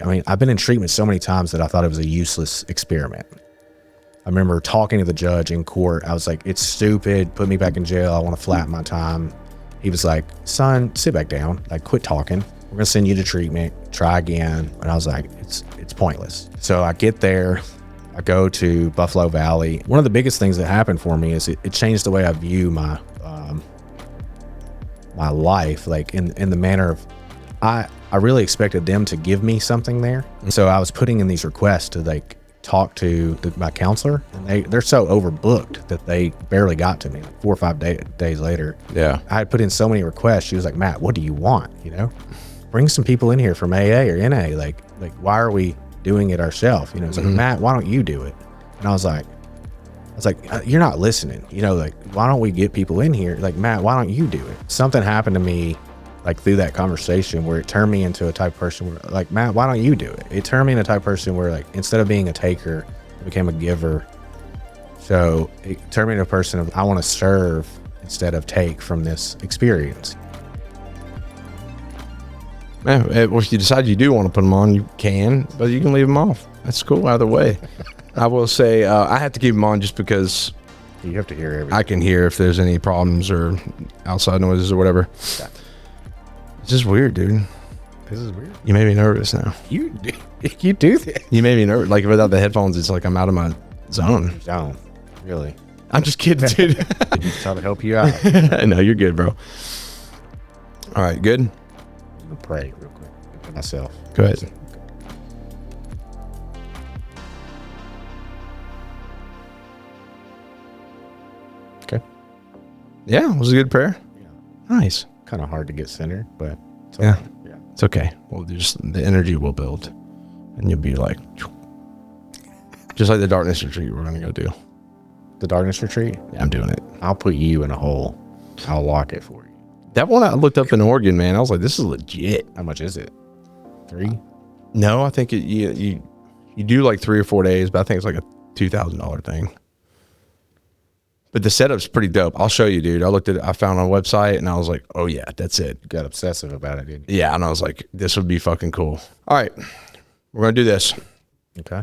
I mean, I've been in treatment so many times that I thought it was a useless experiment. I remember talking to the judge in court. I was like, it's stupid. Put me back in jail. I want to flatten my time. He was like, son, sit back down. Like, quit talking. We're going to send you to treatment. Try again. And I was like, it's pointless. So I get there. I go to Buffalo Valley. One of the biggest things that happened for me is it changed the way I view my my life, like in the manner of I really expected them to give me something there. So I was putting in these requests to like talk to my counselor, and they're so overbooked that they barely got to me. Like 4 or 5 days later, Yeah. I had put in so many requests. She was like, Matt, what do you want? You know, bring some people in here from AA or NA. Like why are we doing it ourselves? You know, it's like, Matt, why don't you do it? And I was like, you're not listening. You know, like, why don't we get people in here? Like, Matt, why don't you do it? Something happened to me, like through that conversation, where it turned me into a type of person where, like, Matt, why don't you do it? It turned me into a type of person where, like, instead of being a taker, I became a giver. So it turned me into a person of, I want to serve instead of take from this experience. Man, if you decide you do want to put them on, you can, but you can leave them off. That's cool either way. I will say I have to keep them on just because You have to hear everything. I can hear if there's any problems or outside noises or whatever. Yeah. It's just weird, dude. This is weird. You made me nervous now. You do that. You made me nervous. Like, without the headphones, it's like I'm out of my zone. Don't. Really. I'm just kidding, dude. I'm just trying to help you out. No, you're good, bro. All right, good. I'm gonna pray real quick for myself. Go ahead. Okay. Yeah, it was a good prayer. Yeah. Nice. Kind of hard to get centered, but it's Yeah. okay. Yeah. It's okay. Well, just the energy will build, and you'll be like, just like the darkness retreat we're gonna go do. The darkness retreat. Yeah, I'm doing it. I'll put you in a hole. I'll lock it for you. That one I looked up in Oregon, man. I was like, this is legit. How much is it? 3? No, I think you do like 3 or 4 days, but I think it's like a $2,000 thing. But the setup's pretty dope. I'll show you, dude. I found on a website and I was like, oh yeah, that's it. You got obsessive about it, didn't you? Yeah, and I was like, this would be fucking cool. All right, we're gonna do this. Okay.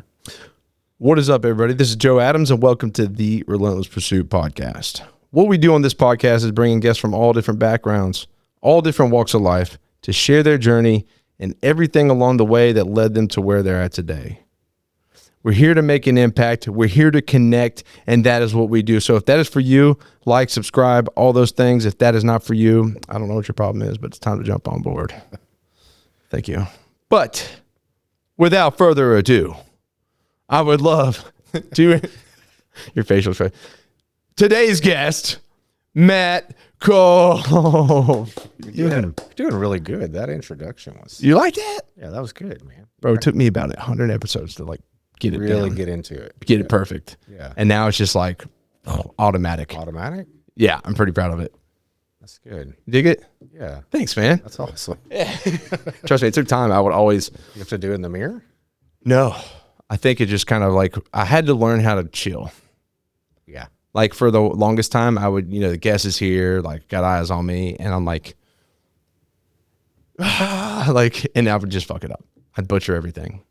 What is up, everybody? This is Joe Adams, and welcome to the Relentless Pursuit Podcast. What we do on this podcast is bringing guests from all different backgrounds, all different walks of life, to share their journey and everything along the way that led them to where they're at today. We're here to make an impact. We're here to connect, and that is what we do. So if that is for you, like, subscribe, all those things. If that is not for you, I don't know what your problem is, but it's time to jump on board. Thank you. But without further ado, I would love to your facial expression. Today's guest, Matt Culp. You're doing really good. That introduction was. You like that? Yeah, that was good, man. Bro, it took me about 100 episodes to like get it Really down, get into it. get it perfect. Yeah. And now it's just like automatic. Automatic? Yeah, I'm pretty proud of it. That's good. Dig it? Yeah. Thanks, man. That's awesome. Trust me, it took time. I would always. You have to do it in the mirror? No, I think it just kind of like, I had to learn how to chill. Yeah. Like for the longest time, I would, the guest is here, like got eyes on me, and I'm like, and I would just fuck it up. I'd butcher everything.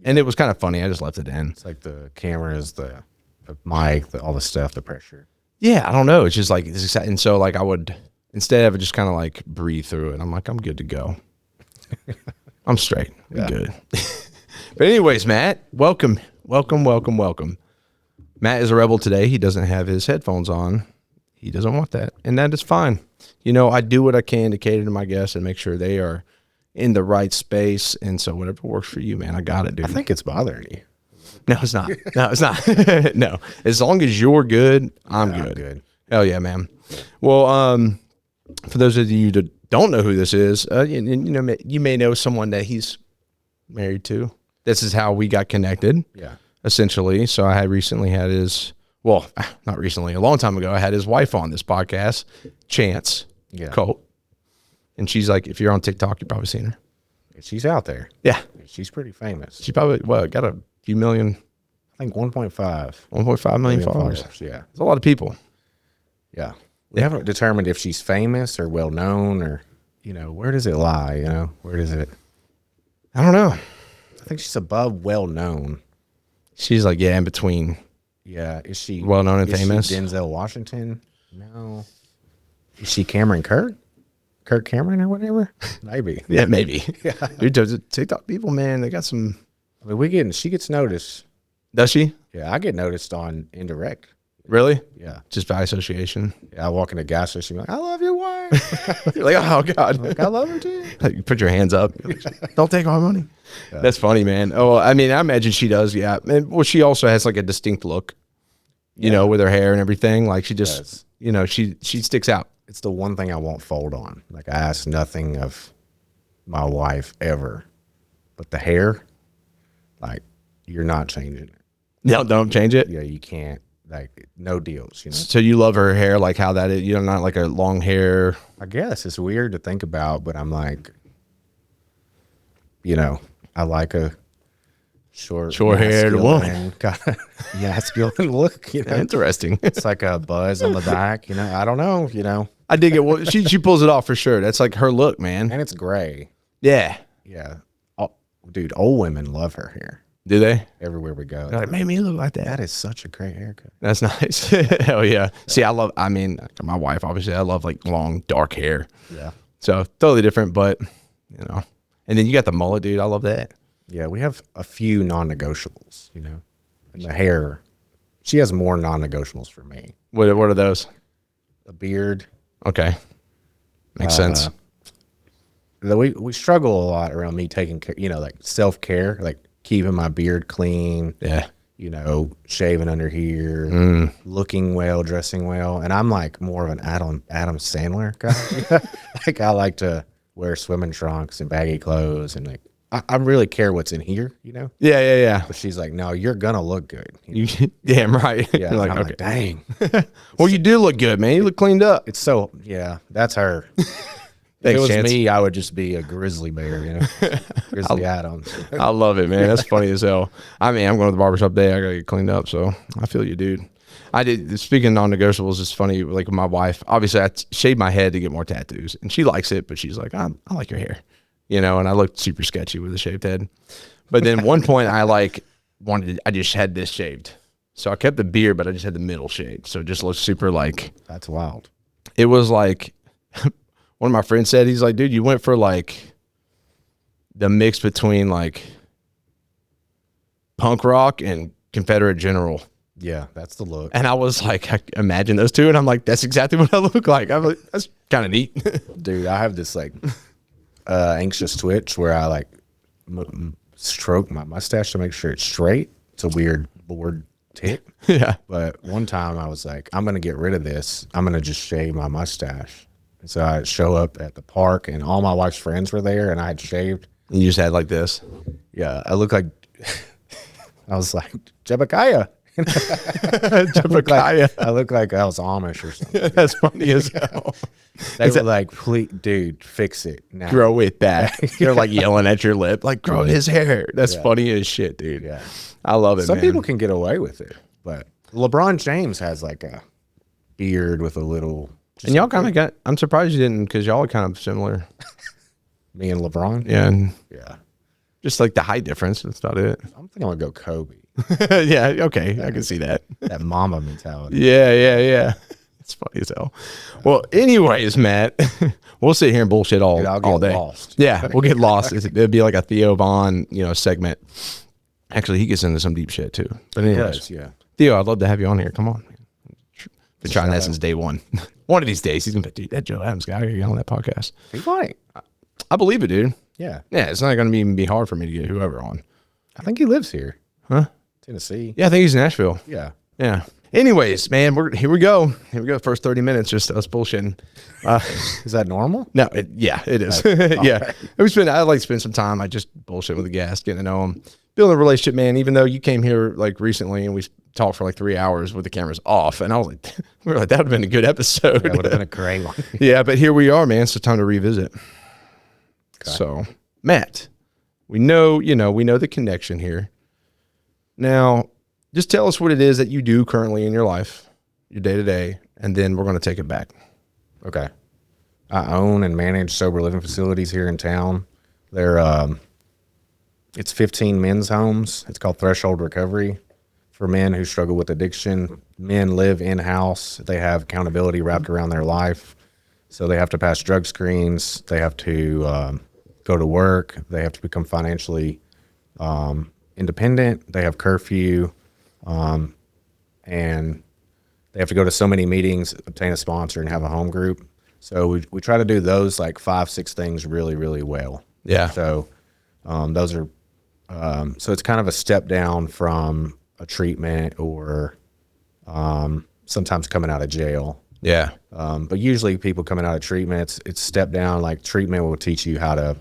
And it was kind of funny. I just left it in. It's like the cameras, the mic, all the stuff, the pressure. Yeah, I don't know. It's just like, and so like I would, instead of it, just kind of like breathe through it. I'm like, I'm good to go. I'm straight. I'm good. But anyways, Matt, welcome. Matt is a rebel today. He doesn't have his headphones on. He doesn't want that. And that is fine. I do what I can to cater to my guests and make sure they are in the right space. And so whatever works for you, man, I got it, dude. I think it's bothering you. No, it's not. No, it's not. No. As long as you're good, I'm Yeah, good. I'm good. Hell yeah, man. Well, for those of you that don't know who this is, you may know someone that he's married to. This is how we got connected. Yeah. Essentially. So I had recently had not recently, a long time ago, I had his wife on this podcast, Chance Culp. And she's like, if you're on TikTok, you've probably seen her. She's out there. Yeah. She's pretty famous. She probably, got a few million. I think 1.5 million followers. Yeah. It's a lot of people. Yeah. We haven't determined if she's famous or well known or, where does it lie? Where does it? I don't know. I think she's above well known. She's like, yeah, in between. Yeah. Is she well known and is famous? She Denzel Washington? No. Is she Cameron Kirk? Kirk Cameron or whatever? Maybe. Yeah, maybe. Yeah. Dude, those TikTok people, man, they got some. I mean, she gets noticed. Does she? Yeah, I get noticed on indirect. Really? Yeah. Just by association. Yeah, I walk in a gas station, like, I love your wife. You're like, oh God. Like, I love her too. Like, you put your hands up. Don't take our money. Yeah. That's funny, man. Oh, I mean, I imagine she does. Yeah. And well, she also has like a distinct look, you know, with her hair and everything. Like she just, you know, she sticks out. It's the one thing I won't fold on. Like I ask nothing of my wife ever, but the hair, like you're not changing it. No, don't change it. Yeah, you can't. Like no deals, you know. So you love her hair, like how that is. You know, not like a long hair. I guess it's weird to think about, but I'm like, you know, I like a short-haired woman. Kind of masculine look. You know, interesting. It's like a buzz on the back. You know, I don't know. You know, I dig it. Well, she pulls it off for sure. That's like her look, man. And it's gray. Yeah. Yeah. Oh, dude, old women love her hair. Do they? Everywhere we go. Like, made me look like that. That is such a great haircut. That's nice. Hell yeah. See, I mean, my wife, obviously, I love like long, dark hair. Yeah. So totally different, but, you know. And then you got the mullet, dude. I love that. Yeah, we have a few non-negotiables, you know. And the hair, she has more non-negotiables for me. What are those? A beard. Okay. Makes sense. We struggle a lot around me taking care, you know, like self-care, like keeping my beard clean. Yeah. You know, shaving under here, looking well, dressing well. And I'm like more of an Adam Sandler guy. Like I like to wear swimming trunks and baggy clothes and like, I really care what's in here, you know? Yeah. But she's like, no, you're going to look good. You damn right. Yeah. You're like, I'm okay. like, dang. Well, you do look good, man. You look cleaned up. It's so, yeah, that's her. If it was me, I would just be a grizzly bear, you know? Grizzly Adams. I love it, man. That's funny as hell. I mean, I'm going to the barbershop today. I got to get cleaned up, so I feel you, dude. I did. Speaking of non-negotiables, it's funny, like with my wife, obviously I shaved my head to get more tattoos, and she likes it, but she's like, I like your hair. You know, and I looked super sketchy with a shaved head. But then one point I just had this shaved. So I kept the beard, but I just had the middle shaved. So it just looked super like. That's wild. It was like, one of my friends said, he's like, dude, you went for like the mix between like punk rock and Confederate general. Yeah, that's the look. And I was like, I imagine those two. And I'm like, that's exactly what I look like. I'm like, that's kind of neat. Dude, I have this like anxious twitch where I like stroke my mustache to make sure it's straight. It's a weird bored tick. Yeah. But one time I was like, I'm going to get rid of this. I'm going to just shave my mustache. And so I show up at the park and all my wife's friends were there and I had shaved. And you just had like this. Yeah. I look like, I was like, Jebekiah. I look like I was Amish or something. That's funny as hell. They were like, please, dude, fix it now. Grow it back. They're like yelling at your lip, like, grow his hair. That's funny as shit, dude. Yeah. I love it, Some man. people can get away with it, but LeBron James has like a beard with a little. And y'all kind of got, I'm surprised you didn't, because y'all are kind of similar. Me and LeBron? Yeah. And Yeah. just like the height difference. That's about it. I'm thinking I'm going to go Kobe. Yeah. Okay. I can see that. That mama mentality. Yeah. It's funny as hell. Well, anyways, Matt, we'll sit here and bullshit all, Dude, I'll get all day. lost. Yeah, we'll get lost. It'll be like a Theo Vaughn, segment. Actually, he gets into some deep shit too. But anyways, Yes, yeah. Theo, I'd love to have you on here. Come on. Been trying that since day one. One of these days, he's gonna be, dude, that Joe Adams guy, I gotta get on that podcast. He might. I believe it, dude. Yeah. Yeah, it's not gonna even be hard for me to get whoever on. I think he lives here. Huh? Tennessee. Yeah, I think he's in Nashville. Yeah. Yeah. Anyways, man, here we go. First 30 minutes, just us bullshitting. Is that normal? No, it is. Yeah. I like to spend some time. I just bullshit with the guest, getting to know him, building a relationship, man. Even though you came here like recently and we talked for like 3 hours with the cameras off, and I was like, we were like, that would have been a good episode. That would have been a great one. Yeah, but here we are, man. So time to revisit. Okay. So, Matt, we know the connection here. Now, just tell us what it is that you do currently in your life, your day to day, and then we're going to take it back. Okay. I own and manage sober living facilities here in town. They're It's 15 men's homes. It's called Threshold Recovery for men who struggle with addiction. Men live in-house. They have accountability wrapped around their life. So they have to pass drug screens. They have to go to work. They have to become financially independent. They have curfew. And they have to go to so many meetings, obtain a sponsor, and have a home group. So we try to do those like 5-6 things really, really well. Yeah. So those are so it's kind of a step down from a treatment or sometimes coming out of jail. Yeah. But usually people coming out of treatment, it's step down. Like treatment will teach you how to.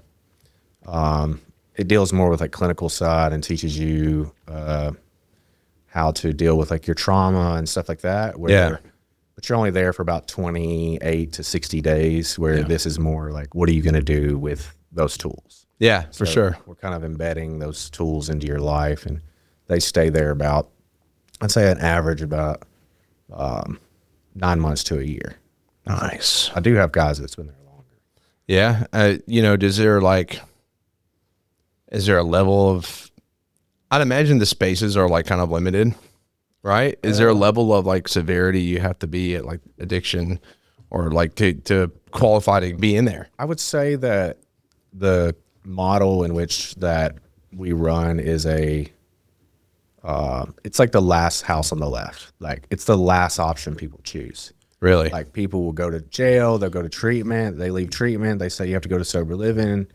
It deals more with like clinical side and teaches you how to deal with like your trauma and stuff like that. Yeah. But you're only there for about 28 to 60 days where this is more like, what are you going to do with those tools? Yeah, for sure. We're kind of embedding those tools into your life, and they stay there about, I'd say an average about 9 months to a year. Nice. I do have guys that's been there longer. Yeah. Is there a level of, I'd imagine the spaces are like kind of limited, right? Is there a level of like severity you have to be at like addiction or like to qualify to be in there? I would say that the model in which that we run is it's like the last house on the left. Like it's the last option people choose. Really? Like people will go to jail, they'll go to treatment, they leave treatment, they say you have to go to sober living.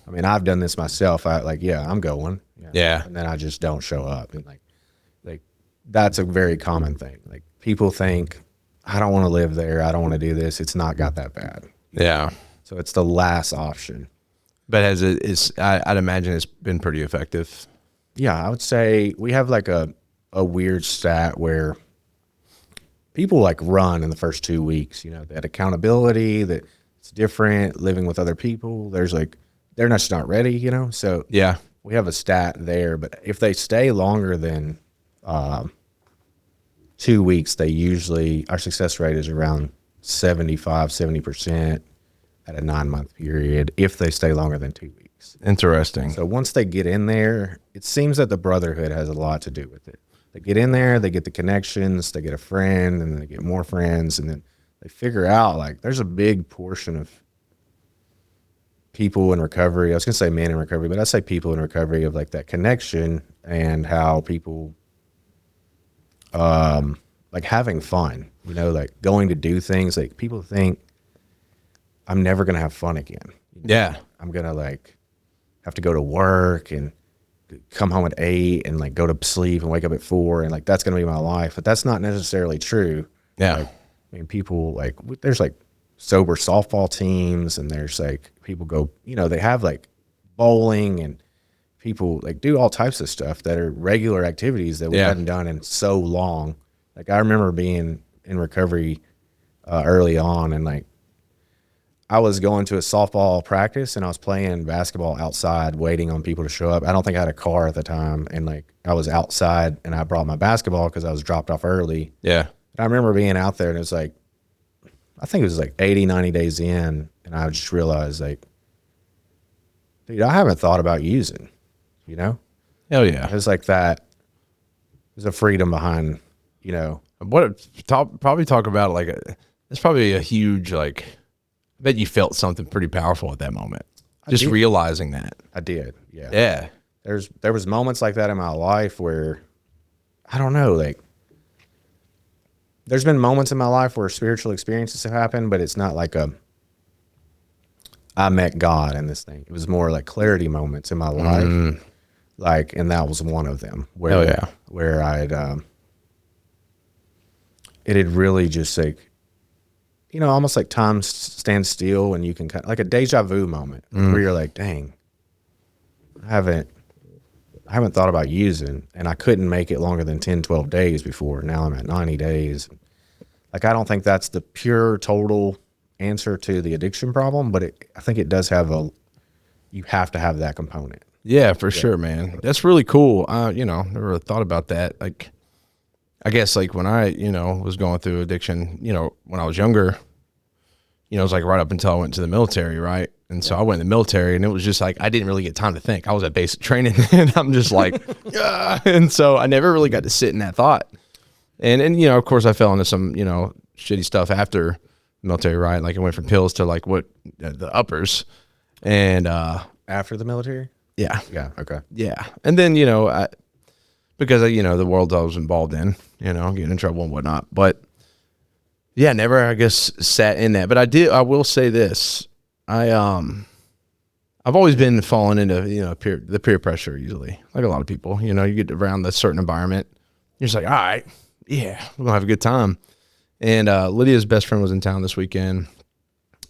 I mean, I've done this myself. I'm going. Yeah. And then I just don't show up. And like that's a very common thing. Like people think, I don't want to live there. I don't want to do this. It's not got that bad. Yeah. So it's the last option. But I'd imagine it's been pretty effective. Yeah, I would say we have like a weird stat where people like run in the first 2 weeks, that accountability, that it's different, living with other people. There's like, they're just not ready, So yeah, we have a stat there, but if they stay longer than 2 weeks, our success rate is around 70% at a 9-month period if they stay longer than 2 weeks. Interesting. So once they get in there, it seems that the brotherhood has a lot to do with it. They get in there, they get the connections, they get a friend, and then they get more friends, and then they figure out like there's a big portion of people in recovery. I was gonna say men in recovery, but I say people in recovery of like that connection and how people like having fun, like going to do things. Like people think I'm never gonna have fun again. Yeah. I'm gonna like have to go to work and come home at 8 and like go to sleep and wake up at 4 and like that's gonna be my life. But that's not necessarily true. Yeah. Like, I mean, people like there's like sober softball teams, and there's like people go, they have like bowling, and people like do all types of stuff that are regular activities that we hadn't done in so long. Like I remember being in recovery early on, and like I was going to a softball practice and I was playing basketball outside waiting on people to show up. I don't think I had a car at the time, and like I was outside and I brought my basketball because I was dropped off early. Yeah. And I remember being out there, and it was like, I think it was like 80, 90 days in, and I just realized like, dude, I haven't thought about using, Hell yeah. It's like that. There's a freedom behind, Probably talk about like it's probably a huge, like, I bet you felt something pretty powerful at that moment. Just realizing that. I did. Yeah. Yeah. There was moments like that in my life where, I don't know, like, there's been moments in my life where spiritual experiences have happened, but it's not like I met God in this thing. It was more like clarity moments in my life. Like, and that was one of them where I'd, it had really just like, almost like time stands still, and you can kind of, like a deja vu moment where you're like, dang, I haven't thought about using, and I couldn't make it longer than 10, 12 days before. Now I'm at 90 days. Like, I don't think that's the pure total answer to the addiction problem, but I think it does have you have to have that component. Yeah, for sure, man. That's really cool. Never thought about that. Like, I guess like when I, was going through addiction, when I was younger, it was like right up until I went to the military, right? And so I went in the military, and it was just like, I didn't really get time to think. I was at basic training, and I'm just like, yeah. And so I never really got to sit in that thought. And you know, of course I fell into some, you know, shitty stuff after the military, right? Like I went from pills to like the uppers. And After the military? yeah. Yeah. Okay. Yeah. And then, you know, because you know, the world I was involved in, you know, getting in trouble and whatnot. But yeah, never, I guess, sat in that. But I will say this. I've always been falling into, you know, the peer pressure usually, like a lot of people. You know, you get around the certain environment, you're just like, all right, yeah, we're gonna have a good time. And Lydia's best friend was in town this weekend,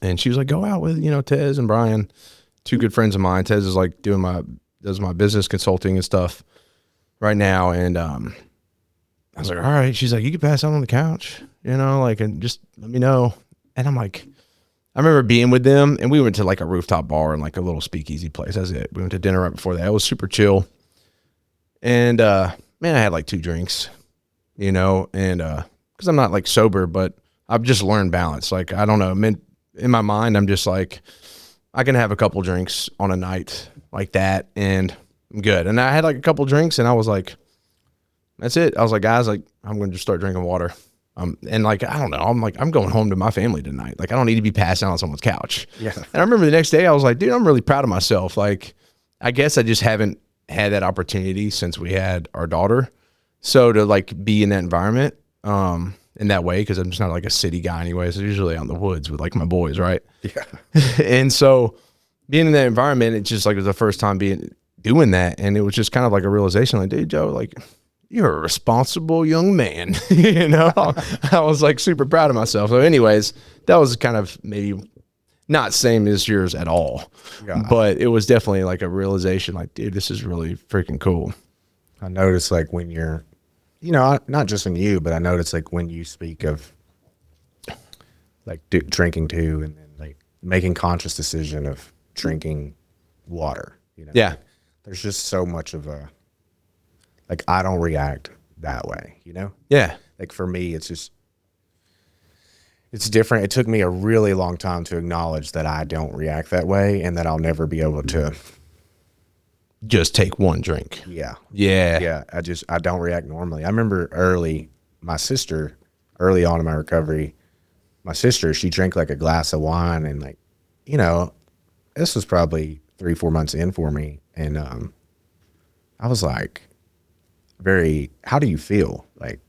and she was like, go out with, you know, Tez and Brian, two good friends of mine. Tez is like does my business consulting and stuff right now. And I was like, all right. She's like, you can pass out on the couch, you know, like, and just let me know. And I'm like, I remember being with them, and we went to like a rooftop bar and like a little speakeasy place. That's it. We went to dinner right before that. It was super chill. And man, I had like 2 drinks, you know, and because I'm not like sober, but I've just learned balance. Like, I don't know, in my mind, I'm just like, I can have a couple drinks on a night like that, and I'm good. And I had like a couple drinks, and I was like, that's it. I was like, guys, like, I'm going to just start drinking water. And like, I don't know, I'm like, I'm going home to my family tonight. Like, I don't need to be passed out on someone's couch. Yeah. And I remember the next day I was like, dude, I'm really proud of myself. Like, I guess I just haven't had that opportunity since we had our daughter. So to like be in that environment, in that way, because I'm just not like a city guy anyway. So usually out in the woods with like my boys, right? Yeah. And so being in that environment, it's just like it was the first time doing that. And it was just kind of like a realization, like, dude, Joe, like, you're a responsible young man. You know, I was like super proud of myself. So anyways, that was kind of maybe not same as yours at all, but it was definitely like a realization, like, dude, this is really freaking cool. I noticed like when you're, you know, not just in you, but I noticed like when you speak of like drinking too, and then like making conscious decision of drinking water, you know, Yeah. There's just so much of a, like, I don't react that way, you know? Yeah. Like for me, it's just, it's different. It took me a really long time to acknowledge that I don't react that way, and that I'll never be able to Just take one drink. Yeah. Yeah. Yeah. I don't react normally. I remember early on in my recovery, my sister, she drank like a glass of wine, and like, you know, this was probably 3-4 months in for me. And I was like, how do you feel? Like,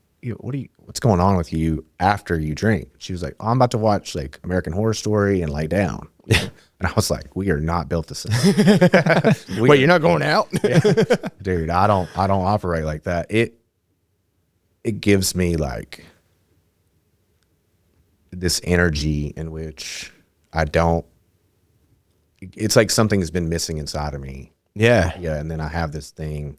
what's going on with you after you drink? She was like, oh, I'm about to watch like American Horror Story and lay down. And I was like, we are not built the same. Wait, you're not going out? Yeah. Dude, I don't operate like that. It gives me like this energy in which it's like something has been missing inside of me. Yeah. Yeah. And then I have this thing,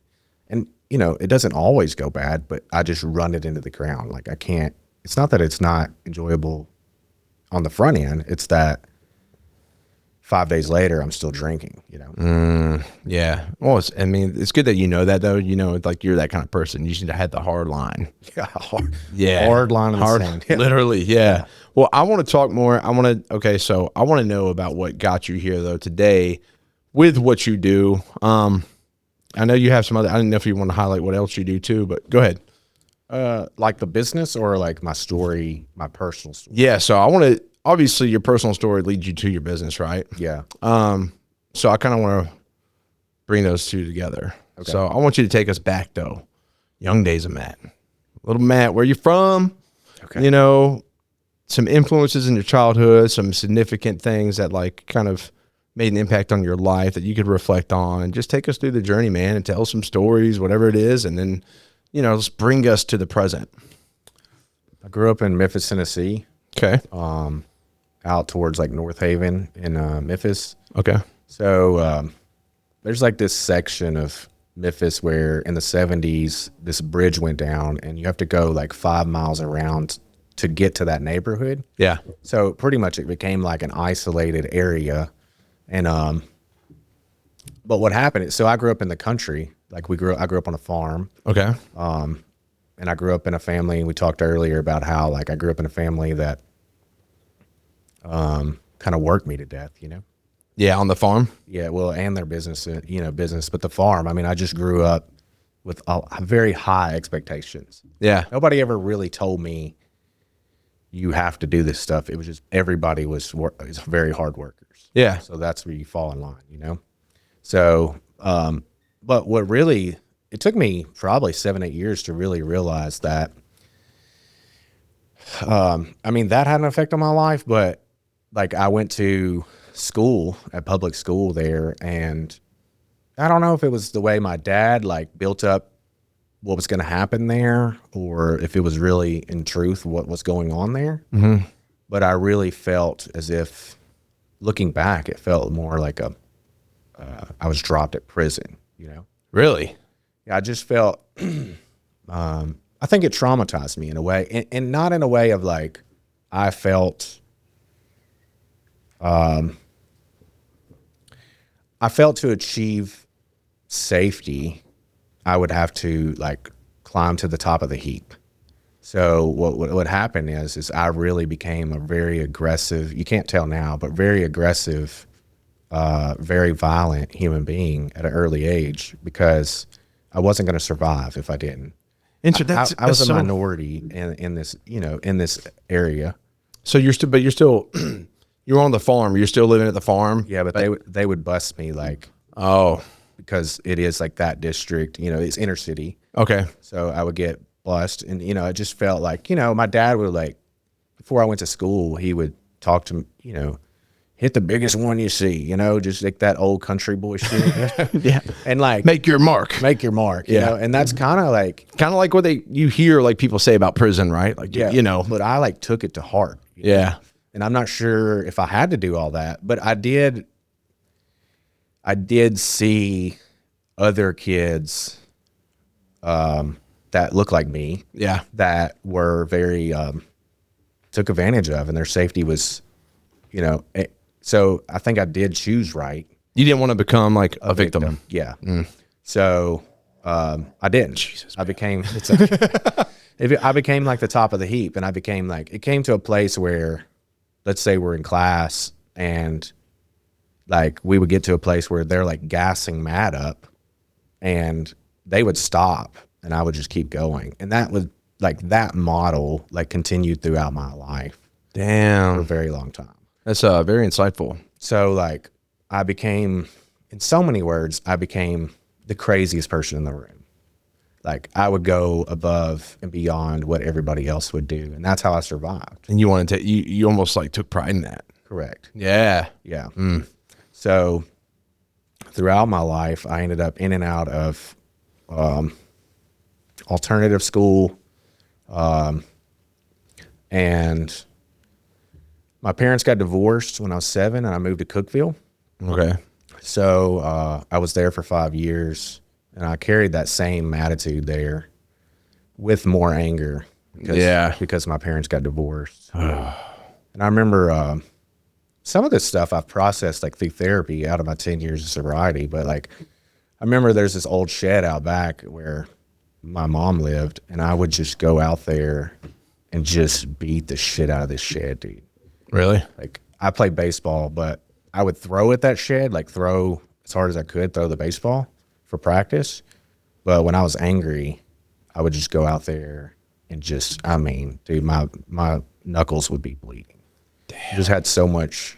and you know, it doesn't always go bad, but I just run it into the ground. Like, I can't, it's not that it's not enjoyable on the front end. It's that 5 days later, I'm still drinking, you know? Yeah. Well, it's good that you know that, though. You know, like, you're that kind of person. You should have had the hard line. Yeah. Hard line in the sand. Yeah. Literally. Yeah. Well, I want to talk more. I want to know about what got you here, though, today with what you do. I know you have some other, I didn't know if you want to highlight what else you do too, but go ahead. Like the business or like my story, my personal story? Yeah. So I want to, obviously your personal story leads you to your business, right? Yeah. So I kind of want to bring those two together. Okay. So I want you to take us back though. Young days of Matt. Little Matt, where you from? Okay. You know, some influences in your childhood, some significant things that like kind of made an impact on your life that you could reflect on, and just take us through the journey, man, and tell some stories, whatever it is. And then, you know, just bring us to the present. I grew up in Memphis, Tennessee. Okay. Out towards like North Haven in Memphis. Okay. So there's like this section of Memphis where in the 70s, this bridge went down, and you have to go like 5 miles around to get to that neighborhood. Yeah. So pretty much it became like an isolated area. And but what happened is, so I grew up in the country. Like I grew up on a farm. Okay. And I grew up in a family, and we talked earlier about how like I grew up in a family that kind of worked me to death, you know? Yeah, on the farm. Yeah, well, and their business, business, but the farm. I mean, I just grew up with very high expectations. Yeah. Nobody ever really told me you have to do this stuff. It was just everybody was very hard workers. Yeah. So that's where you fall in line. So, but what really, it took me probably 7-8 years to really realize that, I mean, that had an effect on my life, but like I went to school at public school there, and I don't know if it was the way my dad like built up what was going to happen there, or if it was really in truth what was going on there. Mm-hmm. But I really felt as if, looking back, it felt more like I was dropped at prison. Really? Yeah, I just felt. I think it traumatized me in a way, and not in a way of like I felt. I felt to achieve safety, I would have to like climb to the top of the heap. So what happened is I really became a very aggressive, you can't tell now, but very aggressive, very violent human being at an early age, because I wasn't going to survive if I didn't. I was a minority in this, in this area. So you're still you're on the farm. You're still living at the farm. Yeah, but they would bust me like, because it is like that district, it's inner city. Okay. So I would get bust, and it just felt like, my dad would like, before I went to school, he would talk to me, hit the biggest one you see, just like that old country boy shit. Yeah. And like make your mark. Yeah. And that's kind of like what you hear like people say about prison, right? Like, yeah, but I like took it to heart. Yeah. And I'm not sure if I had to do all that, but I did see other kids that look like me. Yeah. That were very took advantage of, and their safety was, so I think I did choose right. You didn't want to become like a victim. Yeah. So I didn't. Jesus, I became I became like the top of the heap, and I became like, it came to a place where, let's say we're in class, and like we would get to a place where they're like gassing Matt up, and they would stop, and I would just keep going. And that was like, that model like continued throughout my life. Damn. For a very long time. That's very insightful. So like I became, in so many words, I became the craziest person in the room. Like I would go above and beyond what everybody else would do, and that's how I survived. And you wanted to, you almost like took pride in that. Correct. Yeah. Yeah. So throughout my life, I ended up in and out of alternative school, and my parents got divorced when I was 7, and I moved to Cookeville. Okay. So I was there for 5 years, and I carried that same attitude there with more anger because my parents got divorced. And I remember some of this stuff I've processed like through therapy out of my 10 years of sobriety, but like I remember there's this old shed out back where my mom lived, and I would just go out there and just beat the shit out of this shed, dude. Really? Like I played baseball, but I would throw at that shed, like throw as hard as I could, throw the baseball for practice. But when I was angry, I would just go out there and just, I mean, dude, my knuckles would be bleeding. Damn. I just had so much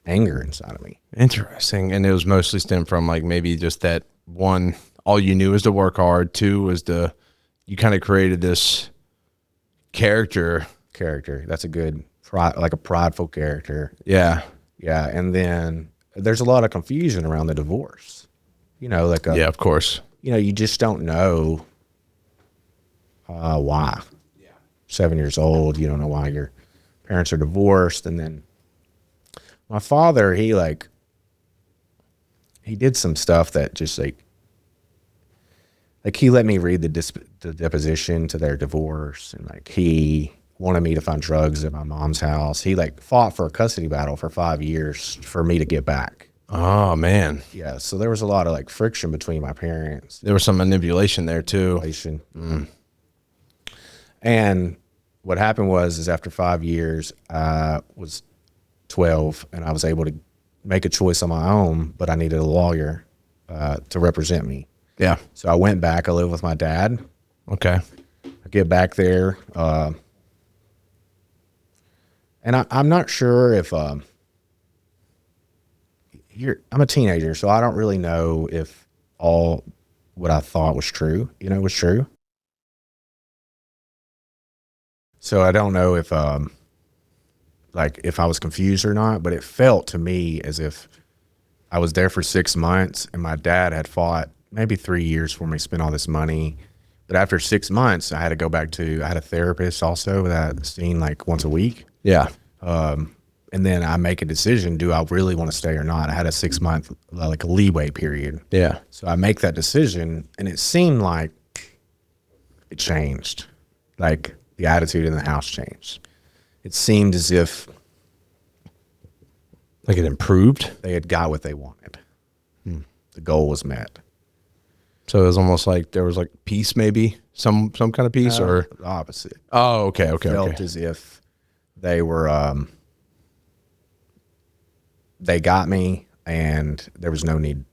anger inside of me. Interesting. And it was mostly stemmed from like maybe just that one, all you knew was to work hard. 2 was you kind of created this character. That's a good, like a prideful character. Yeah. Yeah. And then there's a lot of confusion around the divorce. Like yeah, of course. You just don't know why. Yeah. 7 years old, you don't know why your parents are divorced. And then my father, he did some stuff that just like he let me read the deposition to their divorce, and like he wanted me to find drugs at my mom's house. He like fought for a custody battle for 5 years for me to get back. Oh man. Yeah. So there was a lot of like friction between my parents. There was some manipulation there too. And what happened is after 5 years, I was 12, and I was able to make a choice on my own, but I needed a lawyer to represent me. Yeah. So I went back. I lived with my dad. Okay. I get back there, and I'm not sure if I'm a teenager, so I don't really know if all what I thought was true, was true. So I don't know if if I was confused or not, but it felt to me as if I was there for 6 months and my dad had fought maybe 3 years for me, spent all this money. But after 6 months, I had to go back I had a therapist also that I'd seen like once a week. Yeah. And then I make a decision, do I really want to stay or not? I had a 6 month like a leeway period. Yeah. So I make that decision and it seemed like it changed. Like the attitude in the house changed. It seemed as if like it improved. They had got what they wanted. The goal was met. So it was almost like there was like peace, maybe some kind of peace, or the opposite. Oh, okay. It felt as if they were, they got me and there was no need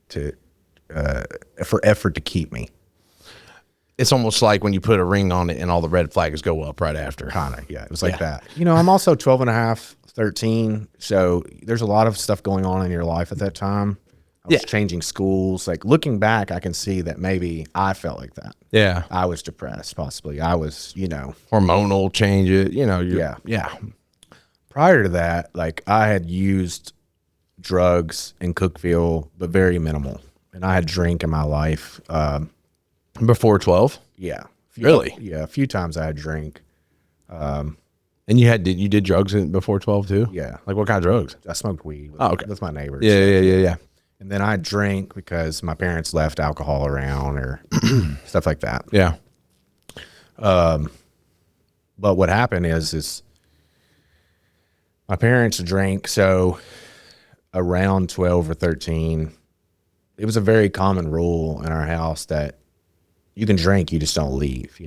for effort to keep me. It's almost like when you put a ring on it and all the red flags go up right after. Kind of, yeah. It was like that. I'm also 12 and a half, 13. So there's a lot of stuff going on in your life at that time. I was changing schools. Like looking back, I can see that maybe I felt like that. Yeah. I was depressed, possibly. I was, hormonal changes, Yeah. Prior to that, like I had used drugs in Cookeville, but very minimal. And I had drank in my life. Before 12? Yeah. Really? Yeah. A few times I had drank. And you did drugs before 12 too? Yeah. Like what kind of drugs? I smoked weed with my neighbors. Yeah. And then I drank because my parents left alcohol around or stuff like that. Yeah. But what happened is my parents drank. So around 12 or 13, it was a very common rule in our house that you can drink, you just don't leave,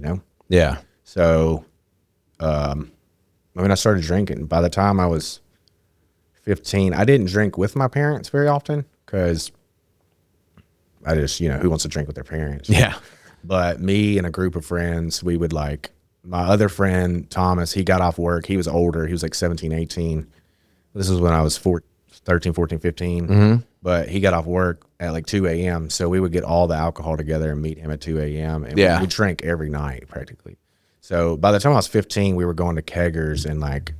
Yeah. So, I started drinking. By the time I was 15, I didn't drink with my parents very often because I just, who wants to drink with their parents? Yeah. But me and a group of friends, we would my other friend, Thomas, he got off work. He was older. He was like 17, 18. This is when I was 13, 14, 15. Mm-hmm. But he got off work at like 2 a.m. So we would get all the alcohol together and meet him at 2 a.m. And we drank every night practically. So by the time I was 15, we were going to keggers and like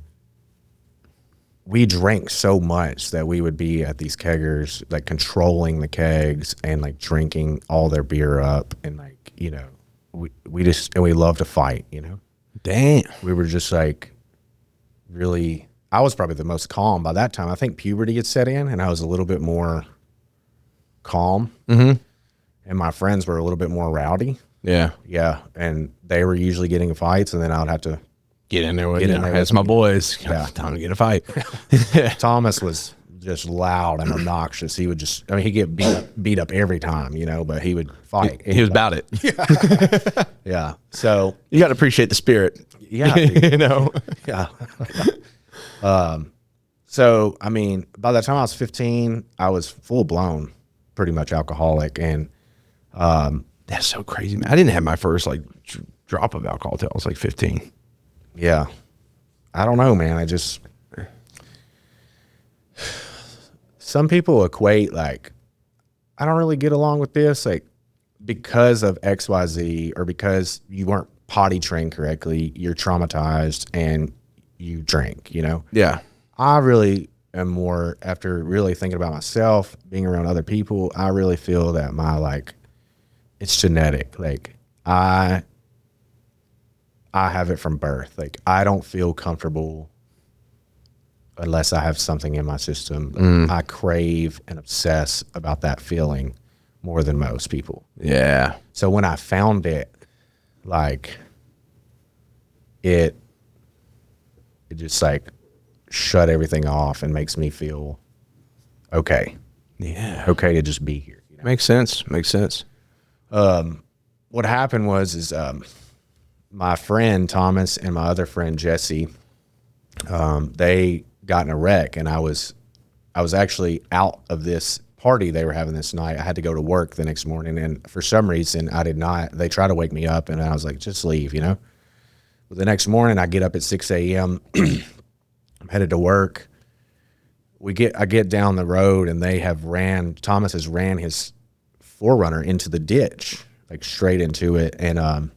we drank so much that we would be at these keggers, like controlling the kegs and like drinking all their beer up and like, we love to fight, Damn. We were just like really, I was probably the most calm by that time. I think puberty had set in and I was a little bit more calm. Mm-hmm. And my friends were a little bit more rowdy. Yeah. Yeah. And they were usually getting in fights and then I would have to get in there with you. That's my boys. Yeah. Time to get a fight. Thomas was just loud and obnoxious. He would just, he'd get beat up every time, but he would fight. He was about it. Yeah. Yeah. So you got to appreciate the spirit. Yeah. Yeah. So, by the time I was 15, I was full blown, pretty much alcoholic. And, that's so crazy, man. I didn't have my first like drop of alcohol till I was like 15. Yeah. I don't know, man. Some people equate like, I don't really get along with this, like because of XYZ or because you weren't potty trained correctly, you're traumatized and you drink, Yeah. I really am more, after really thinking about myself, being around other people, I really feel that it's genetic. Like I have it from birth. Like I don't feel comfortable unless I have something in my system. I crave and obsess about that feeling more than most people. Yeah. So when I found it, like it just like shut everything off and makes me feel okay. Yeah. Okay to just be here. Makes sense. What happened was my friend Thomas and my other friend Jesse, they got in a wreck and I was I was actually out of this party they were having this night. I had to go to work the next morning, and for some reason I did not. They tried to wake me up, and I was like, just leave, you know. But the next morning I get up at 6 a.m. I'm headed to work. I get down the road, and Thomas has ran his 4Runner into the ditch, like straight into it, and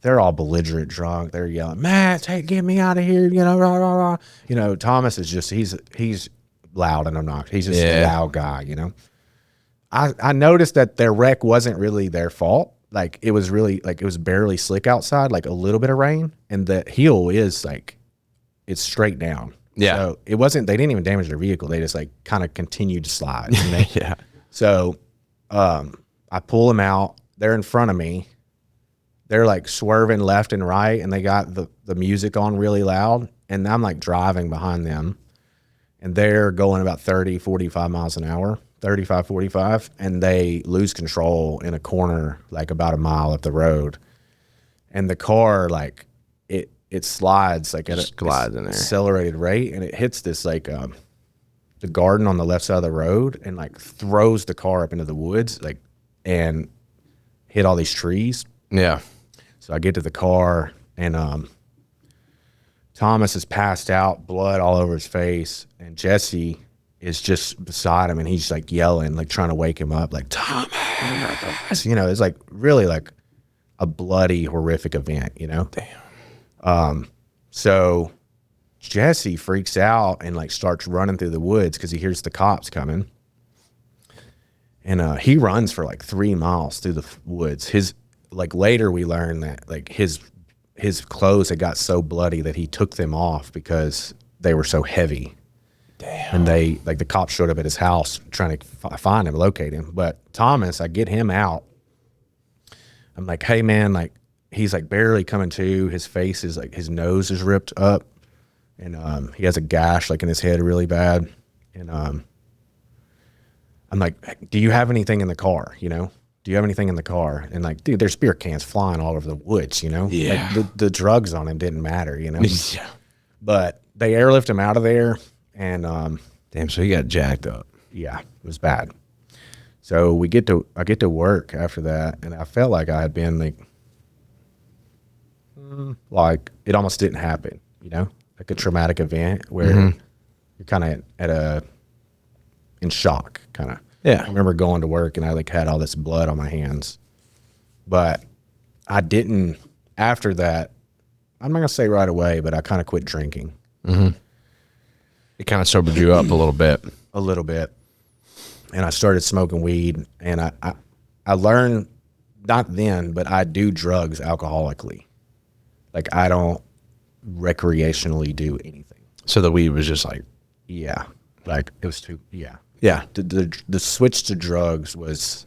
they're all belligerent drunk. They're yelling, "Matt, get me out of here!" You know, rah, rah, rah. You know, Thomas is just he's loud and obnoxious. He's just a loud guy. You know, I noticed that their wreck wasn't really their fault. Like it was barely slick outside, like a little bit of rain, and the heel is like it's straight down. Yeah. So it wasn't. They didn't even damage their vehicle. They just like kind of continued to slide. You know? Yeah. So I pull them out. They're in front of me. They're like swerving left and right, and they got the music on really loud, and I'm like driving behind them, and they're going about 30, 45 miles an hour, 35, 45, and they lose control in a corner like about a mile up the road. And the car, like, it slides like at an accelerated rate, and it hits this like the garden on the left side of the road and like throws the car up into the woods, like, and hit all these trees. Yeah. So I get to the car, and Thomas is passed out, blood all over his face, and Jesse is just beside him, and he's like yelling, like trying to wake him up, like, "Thomas!" You know, it's like really like a bloody, horrific event, you know? Damn. So Jesse freaks out and like starts running through the woods because he hears the cops coming. And he runs for like 3 miles through the woods. Like later we learned that like his clothes had got so bloody that he took them off because they were so heavy. Damn. And the cops showed up at his house trying to find him, locate him. But Thomas, I get him out. I'm like, "Hey man," like he's like barely coming to. His face is like, his nose is ripped up, and he has a gash like in his head really bad. And I'm like, "Do you have anything in the car? You know, do you have anything in the car?" And like, dude, there's beer cans flying all over the woods, you know? Yeah. Like the drugs on him didn't matter, you know? Yeah. But they airlift him out of there, and damn, so he got jacked up. yeah, it was bad. So I get to work after that, and I felt like I had been like it almost didn't happen, you know, like a traumatic event where you're kind of in shock, kind of. Yeah. I remember going to work, and I like had all this blood on my hands, but I didn't. After that, I'm not gonna say right away, but I kind of quit drinking. It kind of sobered you up a little bit. A little bit. And I started smoking weed, and I learned, not then, but I do drugs alcoholically. Like I don't recreationally do anything. So the weed was just like, yeah, like it was too, yeah. yeah. The switch to drugs was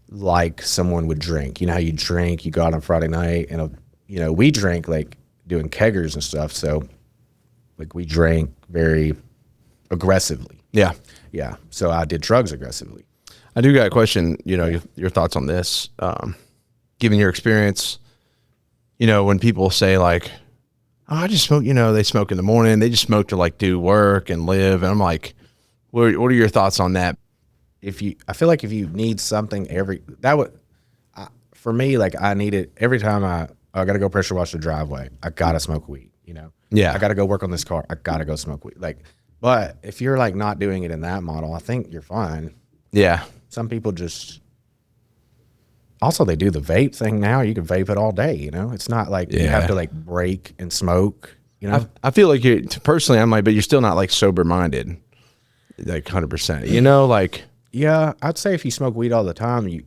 like someone would drink. You know how you drink, you go out on Friday night, and you know, we drank like doing keggers and stuff. So like we drank very aggressively. Yeah. Yeah. So I did drugs aggressively. I do got a question, you know, your thoughts on this, given your experience, you know, when people say like, "Oh, I just smoke," you know, they smoke in the morning, they just smoke to like do work and live. And I'm like, what are your thoughts on that? I feel like if you need something for me, like I need it every time I got to go pressure wash the driveway. I got to smoke weed, you know? Yeah. I got to go work on this car. I got to go smoke weed. Like, but if you're like not doing it in that model, I think you're fine. Yeah. Some people just, also they do the vape thing now. You can vape it all day, you know? It's not like you have to like break and smoke, you know? I feel like personally, I'm like, but you're still not like sober minded, like 100%, you know, like. Yeah, I'd say if you smoke weed all the time, you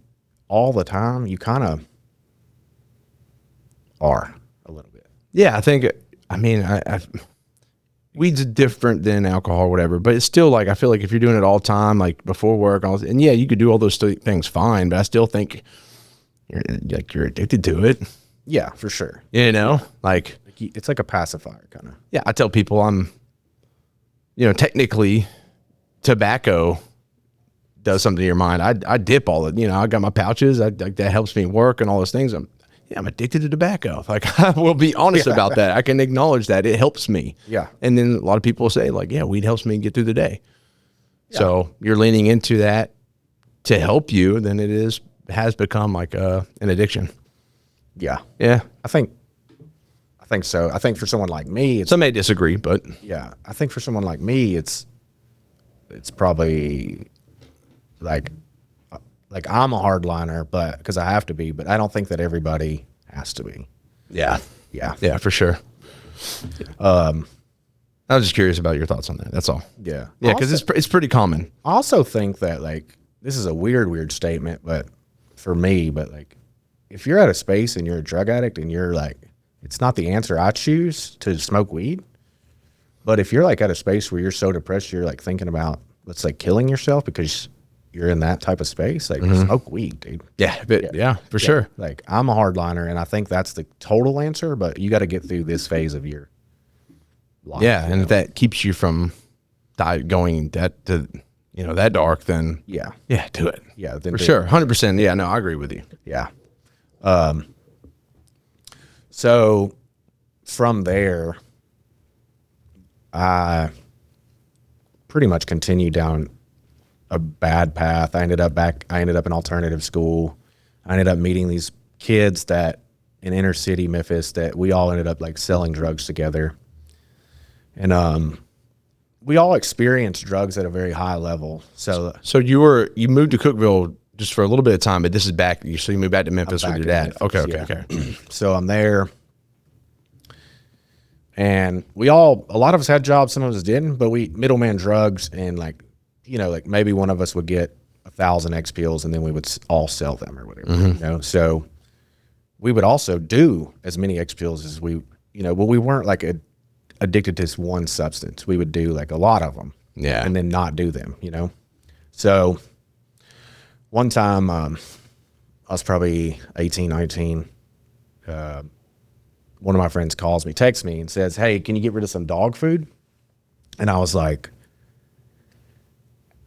kind of are a little bit. Yeah, I mean, weed's different than alcohol or whatever, but it's still like, I feel like if you're doing it all the time, like before work, and yeah, you could do all those things fine, but I still think you're addicted to it. Yeah, for sure. You know, like it's like a pacifier kind of. Yeah, I tell people you know, technically tobacco does something to your mind. I dip all it, you know, I got my pouches, that helps me work and all those things. yeah, I'm addicted to tobacco. Like, I will be honest about that. I can acknowledge that it helps me. Yeah. And then a lot of people say like, yeah, weed helps me get through the day. Yeah. So you're leaning into that to help you, then has become like an addiction. Yeah. Yeah. I think so. I think for someone like me, some may disagree, but yeah, I think for someone like me, it's probably like I'm a hardliner, but because I have to be, but I don't think that everybody has to be. Yeah. Yeah. Yeah, for sure. I was just curious about your thoughts on that. That's all. Yeah. Yeah. Cause it's pretty common. I also think that like, this is a weird statement, but for me, but like, if you're at a space and you're a drug addict and you're like, it's not the answer I choose to smoke weed. But if you're like at a space where you're so depressed, you're like thinking about, let's say, killing yourself because you're in that type of space, like smoke weed, dude. Yeah. But yeah, for sure. Like I'm a hardliner and I think that's the total answer, but you got to get through this phase of your life. Yeah. And if that keeps you from going that dark, then yeah, do it. Yeah. Then for sure. 100%. Yeah. No, I agree with you. Yeah. So from there, I pretty much continued down a bad path. I ended up in alternative school. I ended up meeting these kids that in inner city Memphis that we all ended up like selling drugs together. And, we all experienced drugs at a very high level. So you moved to Cookeville just for a little bit of time, but this is back. So you moved back to Memphis with your dad. Memphis, Okay. So I'm there. And a lot of us had jobs, some of us didn't, but we middleman drugs and like maybe one of us would get 1,000 X pills and then we would all sell them or whatever, So we would also do as many X pills as we weren't like addicted to this one substance. We would do like a lot of them and then not do them, So one time, I was probably 18, 19, one of my friends texts me and says, "Hey, can you get rid of some dog food?" And I was like,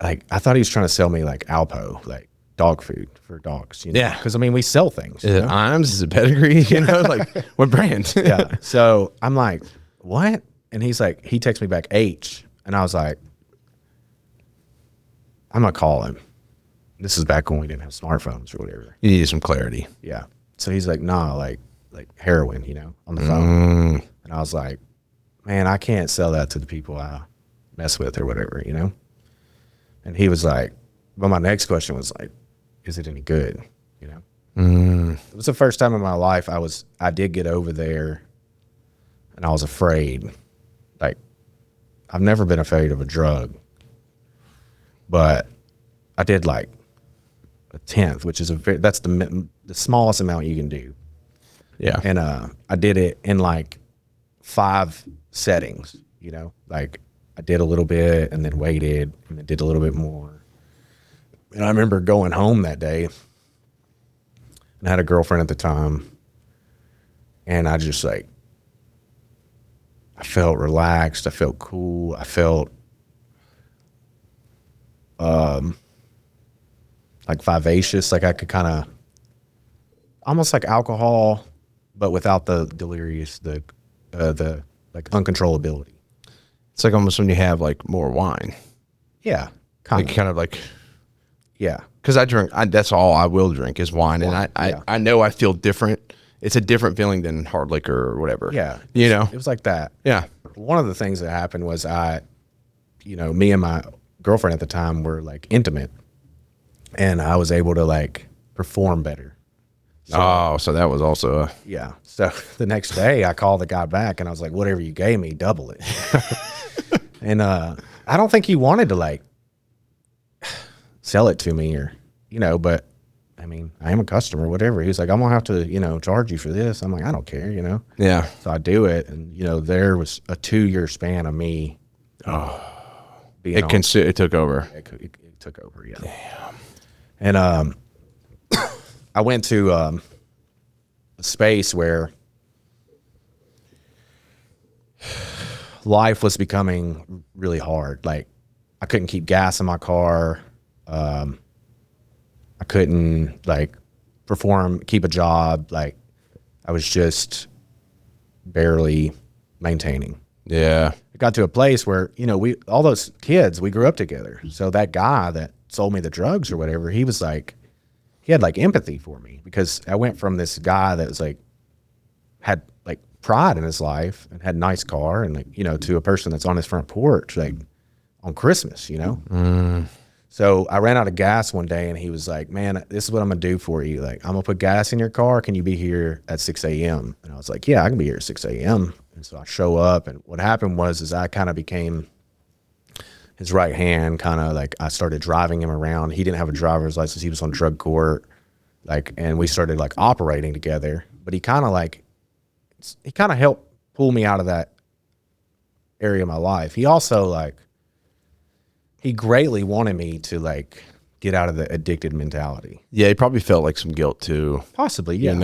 I thought he was trying to sell me like Alpo, like dog food for dogs. Yeah. Because I mean, we sell things. Is it Iams? Is it Pedigree? Like what brand? Yeah. So I'm like, what? And he texts me back H. And I was like, I'm going to call him. This is back when we didn't have smartphones or whatever. You needed some clarity. Yeah. So he's like, nah, like heroin, on the phone. And I was like, man, I can't sell that to the people I mess with or whatever, And he was like, but my next question was like, is it any good? It was the first time in my life I did get over there and I was afraid. Like, I've never been afraid of a drug, but I did like a 10th, which is that's the smallest amount you can do. Yeah. And I did it in like 5 settings, like I did a little bit and then waited and then did a little bit more. And I remember going home that day and I had a girlfriend at the time and I just I felt relaxed. I felt cool. I felt like vivacious. Like I could kind of almost like alcohol, but without the delirious, the like uncontrollability. It's like almost when you have like more wine. Yeah. Kind of like, yeah. Cause I drink, that's all I will drink is wine. And I know I feel different. It's a different feeling than hard liquor or whatever. Yeah. It was like that. Yeah. One of the things that happened was me and my girlfriend at the time were like intimate and I was able to like perform better. So that was also yeah. So the next day I called the guy back and I was like, whatever you gave me, double it. And I don't think he wanted to like sell it to me or, but I mean, I am a customer, whatever. He was like, I'm gonna have to, charge you for this. I'm like, I don't care, Yeah. So I do it. And, there was a 2-year span of me. It took over. It took over. Yeah. Damn. And, I went to a space where life was becoming really hard. Like I couldn't keep gas in my car. I couldn't like keep a job. Like I was just barely maintaining. Yeah. It got to a place where, all those kids, we grew up together. So that guy that sold me the drugs or whatever, he was like, he had like empathy for me because I went from this guy that was like, had like pride in his life and had a nice car and like, to a person that's on his front porch, like on Christmas, So I ran out of gas one day and he was like, man, this is what I'm going to do for you. Like, I'm going to put gas in your car. Can you be here at 6 a.m.? And I was like, yeah, I can be here at 6 a.m. And so I show up, and what happened was I kind of became his right hand, kind of like I started driving him around. He didn't have a driver's license. He was on drug court, and we started like operating together. But he kind of helped pull me out of that area of my life. He also he greatly wanted me to like get out of the addicted mentality. Yeah, he probably felt like some guilt too. Possibly, yeah.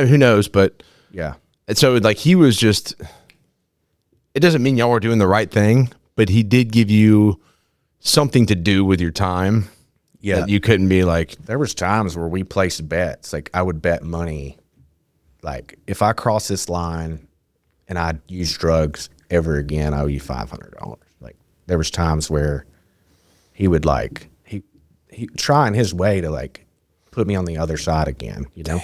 Who knows? But yeah. And so like he was just, it doesn't mean y'all were doing the right thing, but he did give you something to do with your time. Yeah. That you couldn't be like. There was times where we placed bets. Like I would bet money. Like if I cross this line and I use drugs ever again, I owe you $500. Like there was times where he would like, he trying his way to like put me on the other side again, Damn.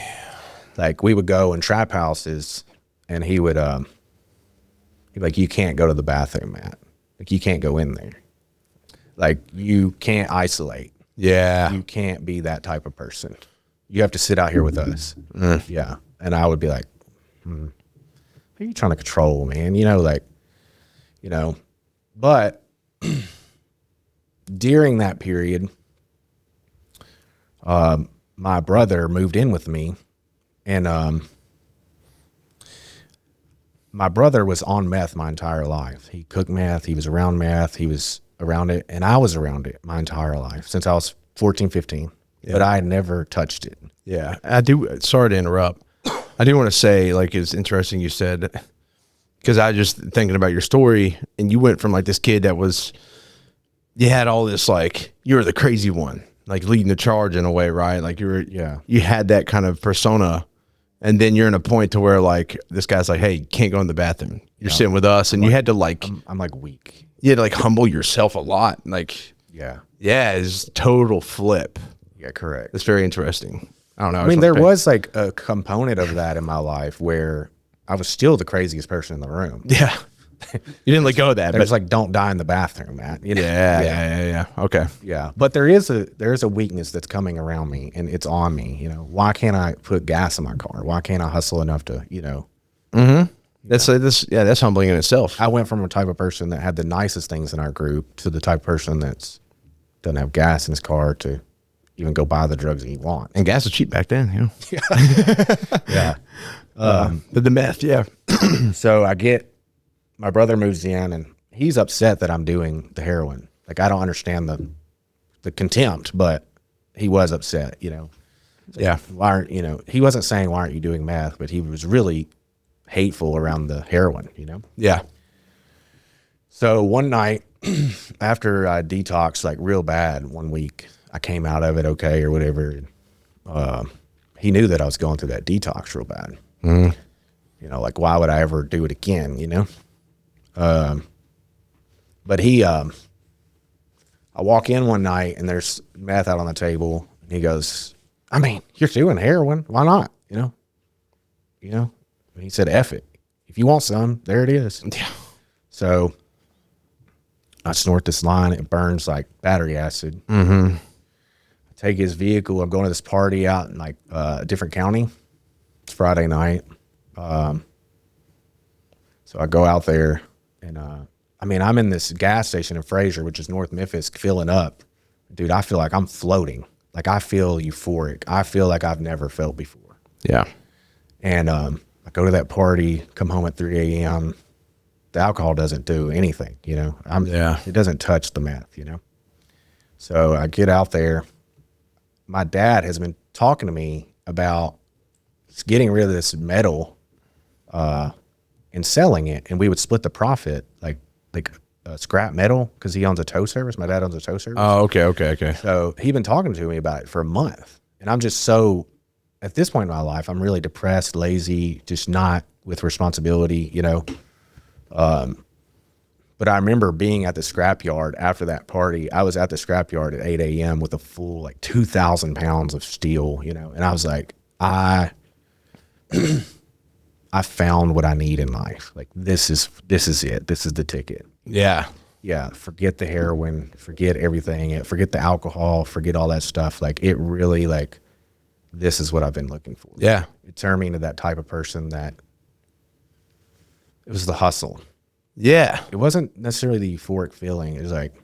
Like we would go in trap houses and he would, he'd be like, you can't go to the bathroom, Matt. Like you can't go in there. Like you can't isolate. Yeah. You can't be that type of person. You have to sit out here with us. Yeah. And I would be like, who are you trying to control, man? But during that period, my brother moved in with me, and my brother was on meth my entire life. He cooked meth. He was around meth. He was around it, and I was around it my entire life since I was 14, 15. Yeah. But I had never touched it. Yeah, I do. Sorry to interrupt. I do want to say, like, it's interesting you said, because I just thinking about your story, and you went from like this kid that was, you had all this, like, you were the crazy one, like leading the charge in a way, right? Like you had that kind of persona, and then you're in a point to where like this guy's like, hey, you can't go in the bathroom. You're sitting with us, and you had to like, I'm like weak. You had to like humble yourself a lot. Like, yeah, it's total flip. Yeah, correct. It's very interesting. I don't know. I mean, there was like a component of that in my life where I was still the craziest person in the room. Yeah. You didn't let go of that. There's like, don't die in the bathroom, Matt. Yeah. Okay. Yeah. But there is a weakness that's coming around me, and it's on me. Why can't I put gas in my car? Why can't I hustle enough to, That's humbling in itself. I went from a type of person that had the nicest things in our group to the type of person that's doesn't have gas in his car to even go buy the drugs that he wants. And gas was cheap back then, Yeah. The meth, yeah. So my brother moves in, and he's upset that I'm doing the heroin. Like, I don't understand the contempt, but he was upset, Yeah. Why aren't, he wasn't saying, why aren't you doing meth? But he was really hateful around the heroin, Yeah. So one night after I detoxed like real bad one week, I came out of it okay or whatever. He knew that I was going through that detox real bad. Like, why would I ever do it again, But I walk in one night and there's meth out on the table, and he goes, I mean, you're doing heroin. Why not? And he said, F it. If you want some, there it is. Yeah. So I snort this line. It burns like battery acid. Mm-hmm. I take his vehicle. I'm going to this party out in like a different county. It's Friday night. So I go out there, and I'm in this gas station in Fraser, which is North Memphis, filling up. Dude, I feel like I'm floating. Like, I feel euphoric. I feel like I've never felt before. Yeah. And I go to that party, come home at 3 a.m. The alcohol doesn't do anything, It doesn't touch the meth, So I get out there. My dad has been talking to me about getting rid of this metal and selling it, and we would split the profit, like scrap metal, because he owns a tow service. My dad owns a tow service. Oh, okay. So he'd been talking to me about it for a month, and I'm just so at this point in my life, I'm really depressed, lazy, just not with responsibility, you know. But I remember being at the scrapyard after that party. I was at the scrapyard at 8 a.m. with a full like 2,000 pounds of steel, you know, and I was like, I found what I need in life. Like this is it. This is the ticket. Yeah. Yeah. Forget the heroin, forget everything, forget the alcohol, forget all that stuff. Like it really like, this is what I've been looking for. Yeah. It turned me into that type of person that it was the hustle. Yeah. It wasn't necessarily the euphoric feeling. It was like,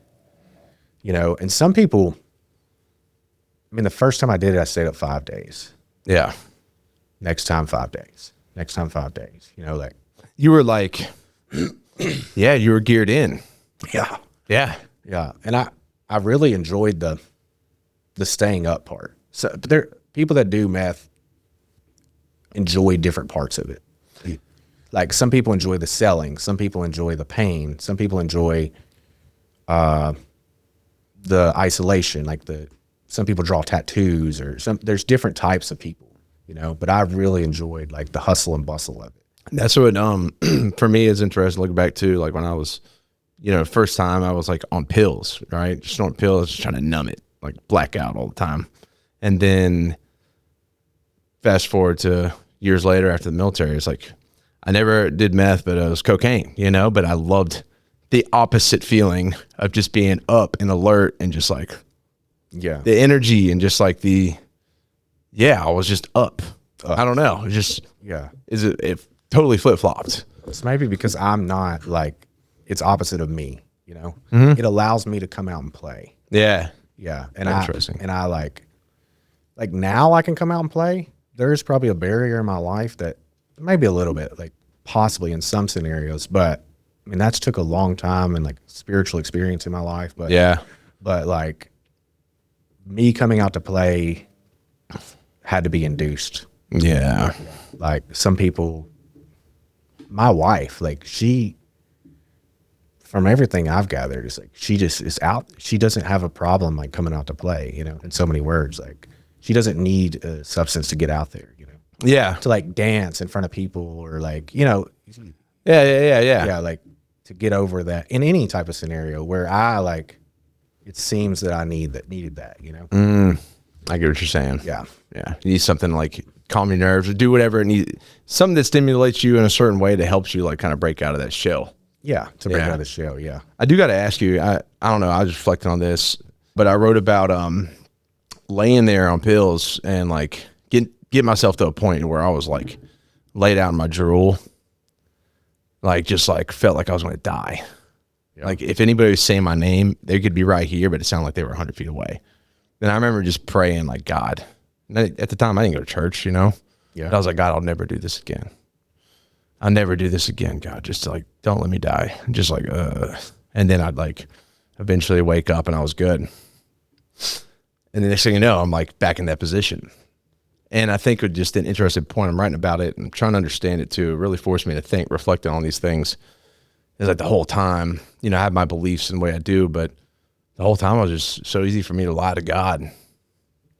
you know, and some people, I mean, the first time I did it, I stayed up 5 days. Yeah. Next time, 5 days. Next time, 5 days. You know, like. You were like, yeah, you were geared in. Yeah. Yeah. Yeah. And I really enjoyed the staying up part. So, but there people that do meth enjoy different parts of it. Like some people enjoy the selling, some people enjoy the pain, some people enjoy the isolation, like some people draw tattoos or there's different types of people, you know, but I really enjoyed like the hustle and bustle of it. That's what for me is interesting looking back to like when I was, you know, first time I was like on pills, right? Just on pills, just trying to numb it, like black out all the time. And then fast forward to years later after the military, it's like, I never did meth, but it was cocaine, you know, but I loved the opposite feeling of just being up and alert and just like, yeah, the energy and just like I was just up. I don't know. It just, yeah. It totally flip flopped. It's maybe because I'm not like, it's opposite of me, you know, It allows me to come out and play. Yeah. Yeah. And interesting. I like now I can come out and play. There's probably a barrier in my life that maybe a little bit, like possibly in some scenarios, but I mean, that's took a long time and like spiritual experience in my life. But yeah, but like me coming out to play had to be induced. Yeah. Like some people, my wife, like from everything I've gathered, is like, she just is out. She doesn't have a problem like coming out to play, you know, in so many words, like she doesn't need a substance to get out there, you know. Yeah. To like dance in front of people or like, you know. Yeah. Like to get over that in any type of scenario where I like, it seems that I needed that, you know? I get what you're saying. Yeah. Yeah. You need something like calm your nerves or do whatever. Something that stimulates you in a certain way that helps you like kind of break out of that shell. Yeah. To break out of the shell. Yeah. I do got to ask you, I don't know. I was reflecting on this, but I wrote about, laying there on pills and like get myself to a point where I was like laid out in my drool, like just like felt like I was going to die. Yeah. Like if anybody was saying my name, they could be right here, but it sounded like they were 100 feet away. Then I remember just praying like, God, and at the time I didn't go to church, you know? Yeah. But I was like, God, I'll never do this again. I'll never do this again, God. Just like, don't let me die. Just like, and then I'd like eventually wake up and I was good. And the next thing you know, I'm like back in that position. And I think with just an interesting point, I'm writing about it and I'm trying to understand it too. It really forced me to think, reflecting on these things. It's like the whole time, you know, I have my beliefs in the way I do, but the whole time it was just so easy for me to lie to God.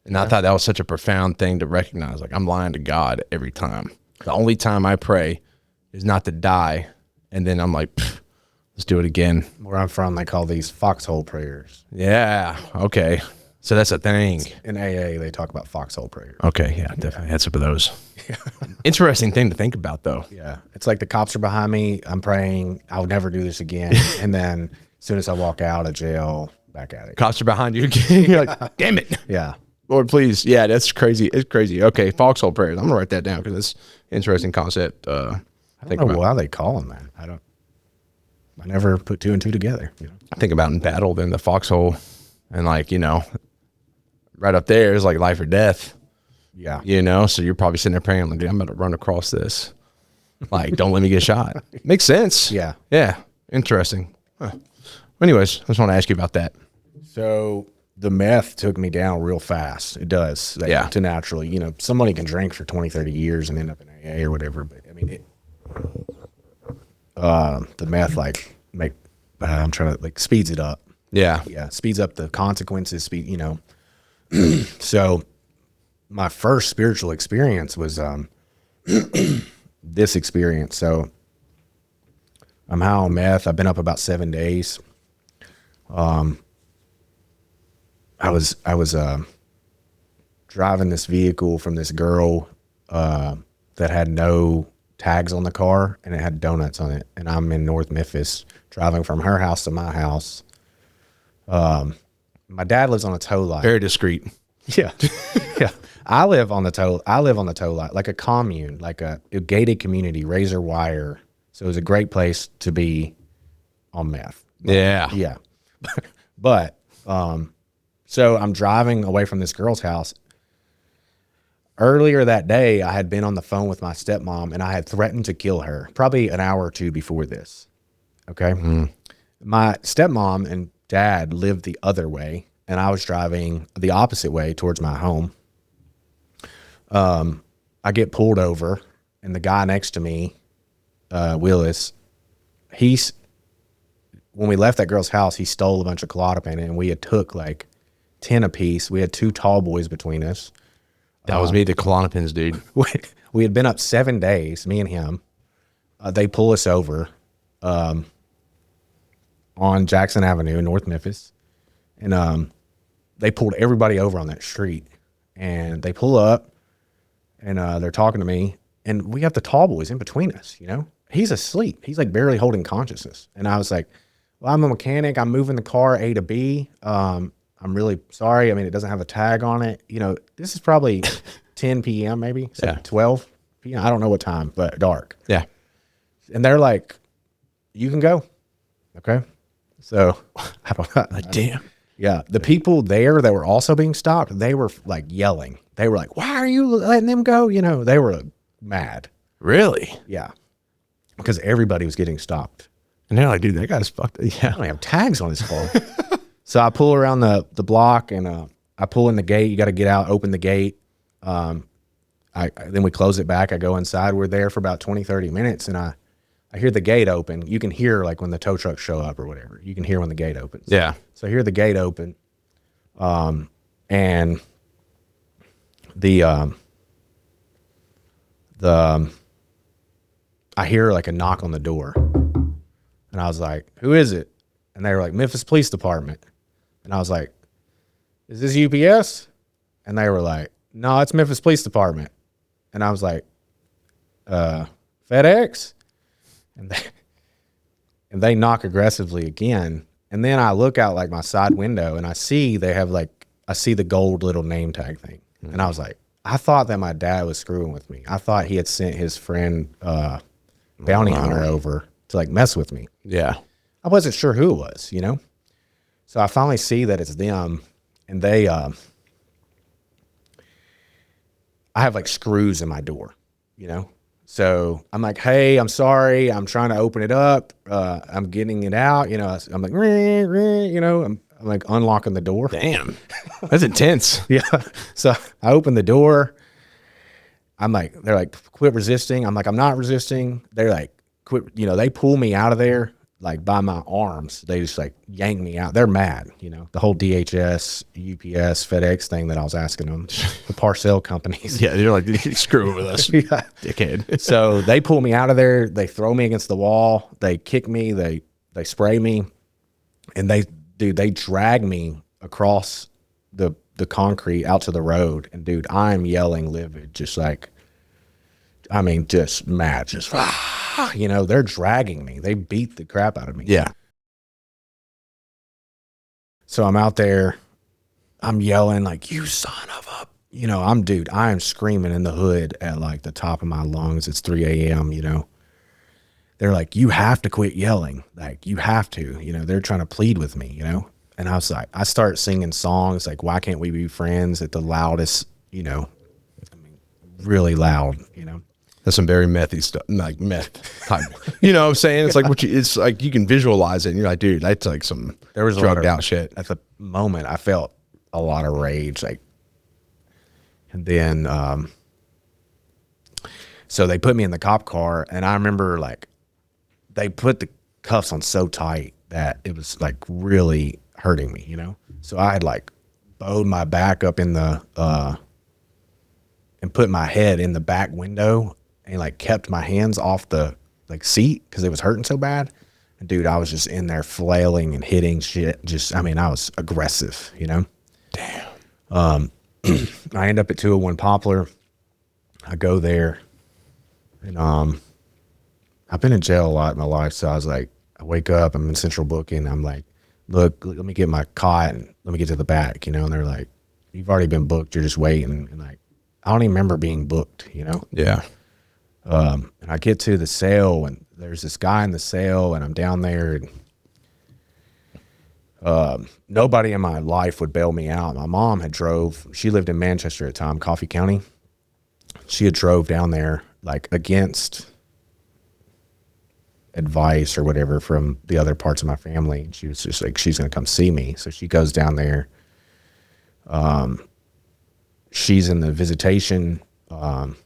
And I thought that was such a profound thing to recognize. Like I'm lying to God every time. The only time I pray is not to die. And then I'm like, let's do it again. Where I'm from, they call these foxhole prayers. Yeah. Okay. So that's a thing. In AA, they talk about foxhole prayers. Okay, yeah, definitely had some of those. Interesting thing to think about, though. Yeah, it's like the cops are behind me. I'm praying, I'll never do this again. And then as soon as I walk out of jail, back at it. Cops are behind you again. You're like, damn it. Yeah. Lord, please. Yeah, that's crazy. It's crazy. Okay, foxhole prayers. I'm going to write that down because it's an interesting concept. I don't know why they call them that. I never put two and two together. You know? I think about in battle, then the foxhole, and like, you know, right up there is like life or death. Yeah. You know, so you're probably sitting there praying, like, dude, I'm about to run across this. Like, don't let me get shot. Makes sense. Yeah. Yeah. Interesting. Huh. Anyways, I just want to ask you about that. So the meth took me down real fast. It does. Like, yeah. To naturally, you know, somebody can drink for 20, 30 years and end up in AA or whatever. But I mean, the meth, like, I'm trying to, like, speeds it up. Yeah. Yeah. Speeds up the consequences, you know. So my first spiritual experience was this experience. So I'm high on meth. I've been up about 7 days. I was driving this vehicle from this girl that had no tags on the car, and it had donuts on it. And I'm in North Memphis driving from her house to my house. My dad lives on a tow line. Very discreet. Yeah. Yeah. I live on the tow line, like a commune, like a gated community, razor wire. So it was a great place to be on meth. Yeah. Yeah. But so I'm driving away from this girl's house. Earlier that day, I had been on the phone with my stepmom, and I had threatened to kill her probably an hour or two before this. Okay. My stepmom and dad lived the other way, and I was driving the opposite way towards my home. I get pulled over, and the guy next to me, Willis, when we left that girl's house, he stole a bunch of Klonopin, and we had took like 10 apiece. We had 2 tall boys between us. That was me, the Klonopins, dude. We had been up 7 days, me and him. They pull us over on Jackson Avenue in North Memphis. And they pulled everybody over on that street. And they pull up, and they're talking to me. And we have the tall boys in between us, you know? He's asleep. He's like barely holding consciousness. And I was like, well, I'm a mechanic. I'm moving the car A to B. I'm really sorry. I mean, it doesn't have a tag on it. You know, this is probably 10 p.m. maybe, so Yeah. 12 p.m. I don't know what time, but dark. Yeah. And they're like, you can go. Okay. So I don't know. Like, damn. Yeah. The people there that were also being stopped, they were like yelling. They were like, why are you letting them go? You know, they were mad. Really? Yeah. Because everybody was getting stopped. And they're like, dude, that guy's fucked. I Yeah. don't have tags on his car. So I pull around the block, and I pull in the gate. You got to get out, open the gate. Then we close it back. I go inside. We're there for about 20, 30 minutes, and I hear the gate open. You can hear like when the tow trucks show up or whatever. You can hear when the gate opens. Yeah. So I hear the gate open, and I hear like a knock on the door, and I was like, "Who is it?" And they were like, "Memphis Police Department." And I was like, "Is this UPS?" And they were like, "No, it's Memphis Police Department." And I was like, FedEx? And they knock aggressively again. And then I look out like my side window, and I see I see the gold little name tag thing. Mm-hmm. And I was like, I thought that my dad was screwing with me. I thought he had sent his friend bounty hunter over to like mess with me. Yeah. I wasn't sure who it was, you know? So I finally see that it's them, and they, I have like screws in my door, you know? So I'm like, hey, I'm sorry. I'm trying to open it up. I'm getting it out. You know, I'm like, you know, I'm like unlocking the door. Damn. That's intense. Yeah. So I open the door. They're like, quit resisting. I'm like, I'm not resisting. They're like, quit, you know, they pull me out of there like by my arms. They just like yank me out. They're mad, you know, the whole DHS, UPS, FedEx thing that I was asking them, the parcel companies. Yeah, you're like, screw with us, Yeah. dickhead. So they pull me out of there. They throw me against the wall. They kick me. They spray me, and they drag me across the concrete out to the road. And dude, I'm yelling livid, just like, I mean, just mad, just, you know, they're dragging me. They beat the crap out of me. Yeah. So I'm out there, I'm yelling like, you son of a, you know, I am screaming in the hood at like the top of my lungs. It's 3 a.m., you know. They're like, you have to quit yelling. Like, you have to, you know, they're trying to plead with me, you know. And I was like, I start singing songs like, why can't we be friends, at the loudest, you know, I mean, really loud, you know. That's some very methy stuff, like meth type. You know what I'm saying? It's like it's like you can visualize it, and you're like, dude, that's like some There was drugged out shit. At the moment, I felt a lot of rage, like, and then so they put me in the cop car, and I remember like they put the cuffs on so tight that it was like really hurting me, you know. So I had like bowed my back up in the and put my head in the back window and like kept my hands off the like seat because it was hurting so bad. And dude, I was just in there flailing and hitting shit. I was aggressive, you know? Damn. I end up at 201 Poplar. I go there and I've been in jail a lot in my life. So I was like, I wake up, I'm in central booking. I'm like, look, let me get my cot and let me get to the back, you know? And they're like, you've already been booked. You're just waiting. And like, I don't even remember being booked, you know? Yeah. And I get to the cell and there's this guy in the cell and I'm down there and nobody in my life would bail me out. My mom she lived in Manchester at the time, Coffee County. She had drove down there like against advice or whatever from the other parts of my family. She was just like, she's going to come see me. So she goes down there. She's in the visitation, and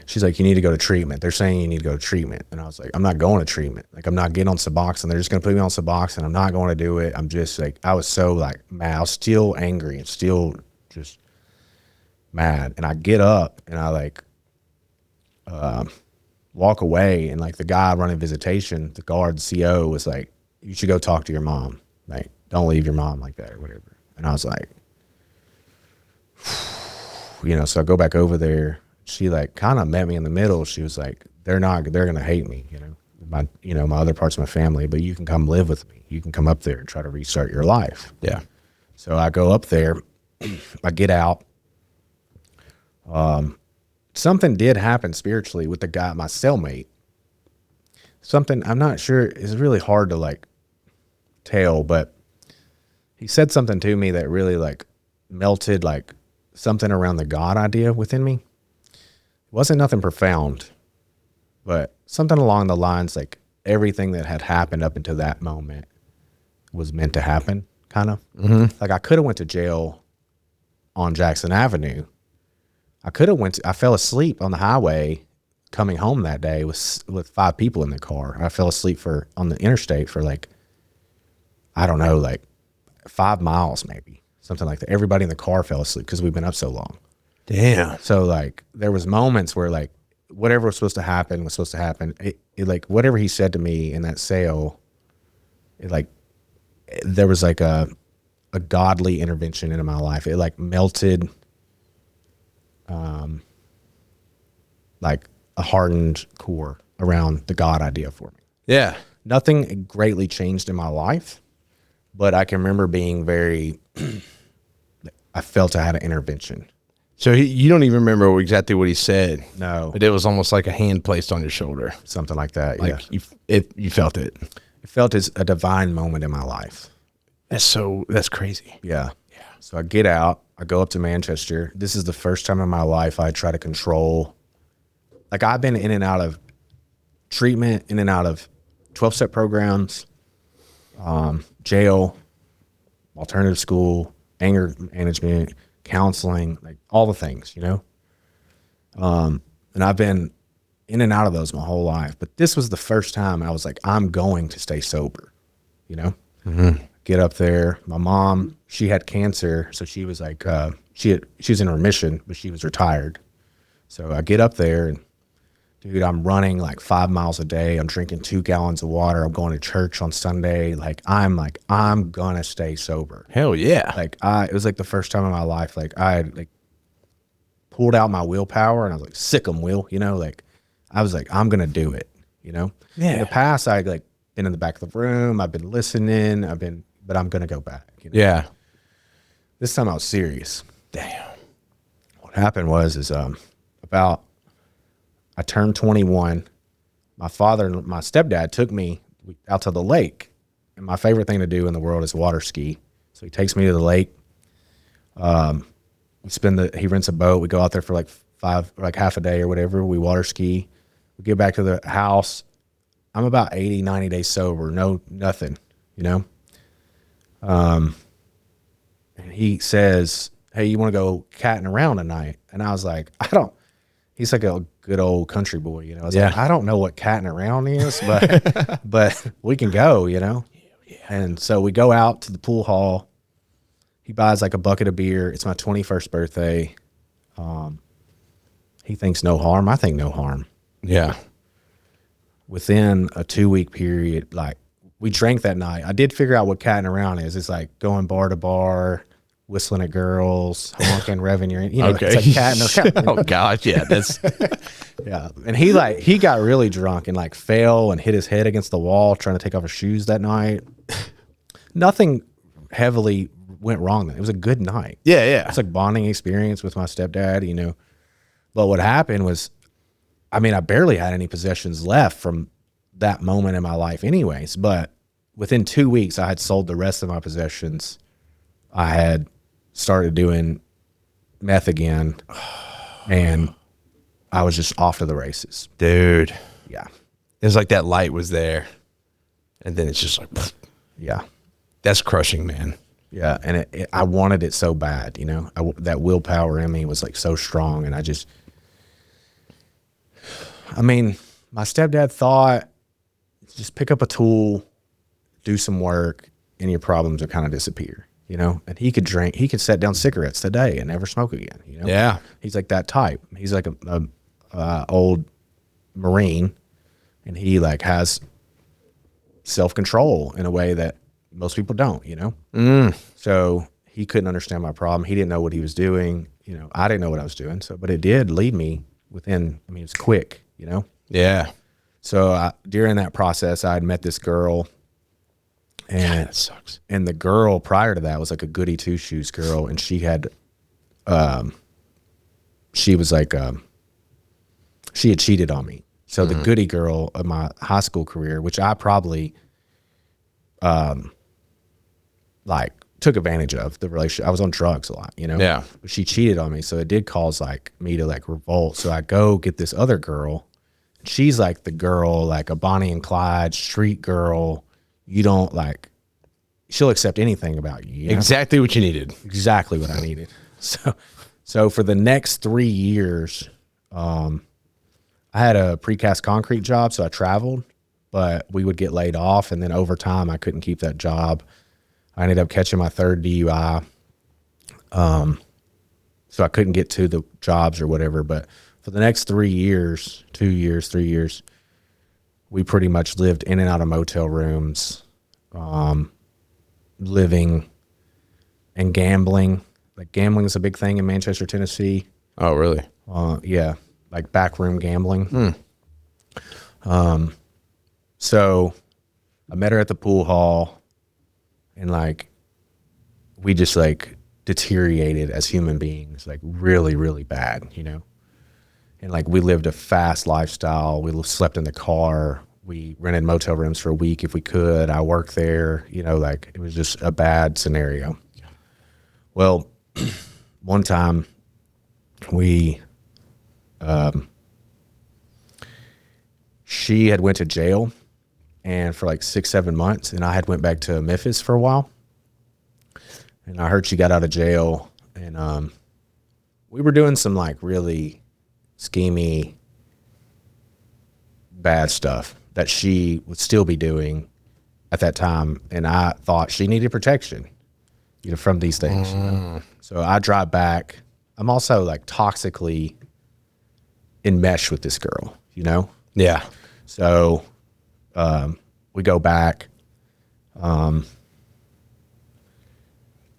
she's like, you need to go to treatment. They're saying you need to go to treatment. And I was like, I'm not going to treatment. Like, I'm not getting on Suboxone. They're just going to put me on Suboxone. I'm not going to do it. I'm just like, I was so like mad. I was still angry and still just mad. And I get up and I like, walk away. And like the guy running visitation, the guard, the CO was like, you should go talk to your mom. Like, don't leave your mom like that or whatever. And I was like, you know, so I go back over there. She like kind of met me in the middle. She was like, they're going to hate me, my other parts of my family, but you can come live with me. You can come up there and try to restart your life. Yeah. So I go up there, I get out. Something did happen spiritually with the guy, my cellmate. Something, I'm not sure, it's really hard to like tell, but he said something to me that really like melted like something around the God idea within me. It wasn't nothing profound, but something along the lines like everything that had happened up until that moment was meant to happen, kind of. Mm-hmm. Like I could have went to jail on Jackson Avenue. I fell asleep on the highway coming home that day with 5 people in the car. I fell asleep on the interstate for like, I don't know, like 5 miles maybe, something like that. Everybody in the car fell asleep because we've been up so long. Damn. So like there was moments where like whatever was supposed to happen was supposed to happen. It like whatever he said to me in that sale, there was like a godly intervention into my life. It like melted like a hardened core around the God idea for me. Yeah. Nothing greatly changed in my life, but I can remember being I felt I had an intervention. So you don't even remember exactly what he said. No. But it was almost like a hand placed on your shoulder. Something like that, like yeah. You felt it. It felt as a divine moment in my life. That's crazy. Yeah. Yeah. So I get out, I go up to Manchester. This is the first time in my life I try to control. Like I've been in and out of treatment, in and out of 12-step programs, jail, alternative school, anger management, counseling, like all the things, you know? And I've been in and out of those my whole life. But this was the first time I was like, I'm going to stay sober, you know? Mm-hmm. Get up there. My mom, she had cancer. So she was like, she was in remission, but she was retired. So I get up there and dude, I'm running like 5 miles a day. I'm drinking 2 gallons of water. I'm going to church on Sunday. I'm gonna stay sober. Hell yeah. It was like the first time in my life, like I like pulled out my willpower and I was like, sick 'em, Will, you know, like I was like, I'm gonna do it, you know? Yeah. In the past, I like been in the back of the room. I've been listening. But I'm gonna go back. You know? Yeah. This time I was serious. Damn. What happened was I turned 21. My stepdad took me out to the lake. And my favorite thing to do in the world is water ski. So he takes me to the lake. He rents a boat. We go out there for like half a day or whatever. We water ski. We get back to the house. I'm about 80, 90 days sober. Nothing, you know? And he says, hey, you want to go catting around tonight? And I was like, he's like a good old country boy, you know? I was like, I don't know what catting around is, but we can go, you know? Yeah. And so we go out to the pool hall. He buys like a bucket of beer. It's my 21st birthday. He thinks no harm. I think no harm. Yeah. Within a 2-week period, like we drank that night. I did figure out what catting around is. It's like going bar to bar, whistling at girls, honking, revving your, Okay. it's like catting around. Oh gosh, yeah, that's Yeah. And he got really drunk and like fell and hit his head against the wall trying to take off his shoes that night. Nothing heavily went wrong then. It was a good night. yeah. It's like bonding experience with my stepdad, But what happened was, I mean, I barely had any possessions left from that moment in my life anyways, but within 2 weeks I had sold the rest of my possessions. I had started doing meth again and I was just off to the races. Dude. Yeah. It was like that light was there. And then it's just like, Yeah. that's crushing, man. Yeah. And I wanted it so bad, that willpower in me was like so strong. And my stepdad thought, just pick up a tool, do some work, and your problems will kind of disappear, And he could drink, he could set down cigarettes today and never smoke again, Yeah. He's like that type. He's like a old Marine, and he like has self-control in a way that most people don't, So he couldn't understand my problem. He didn't know what he was doing. I didn't know what I was doing. But it did lead me it's quick, Yeah. So during that process, I had met this girl, and that sucks. And the girl prior to that was like a goody two shoes girl, and she had, she was like, she had cheated on me. So the goody girl of my high school career, which I probably, like took advantage of the relationship. I was on drugs a lot, Yeah. But she cheated on me, so it did cause like me to like revolt. So I go get this other girl. She's like the girl, like a Bonnie and Clyde street girl. You don't like, she'll accept anything about you. Exactly what you needed. Exactly what I needed. So for the next 3 years, I had a precast concrete job, so I traveled, but we would get laid off, and then over time I couldn't keep that job. I ended up catching my 3rd DUI. So I couldn't get to the jobs or whatever, but for the next 3 years, 2 years, 3 years, we pretty much lived in and out of motel rooms, living and gambling. Like gambling is a big thing in Manchester, Tennessee. Oh, really? Yeah, like backroom gambling. So I met her at the pool hall, and like we just like deteriorated as human beings, like really, really bad, And like we lived a fast lifestyle. We slept in the car. We rented motel rooms for a week if we could. I worked there, like it was just a bad scenario. Well, one time she had went to jail, and for like 6-7 months, and I had went back to Memphis for a while, and I heard she got out of jail, and we were doing some like really schemy, bad stuff that she would still be doing at that time, and I thought she needed protection, from these things. So I drive back. I'm also like toxically enmeshed with this girl, Yeah. So we go back. I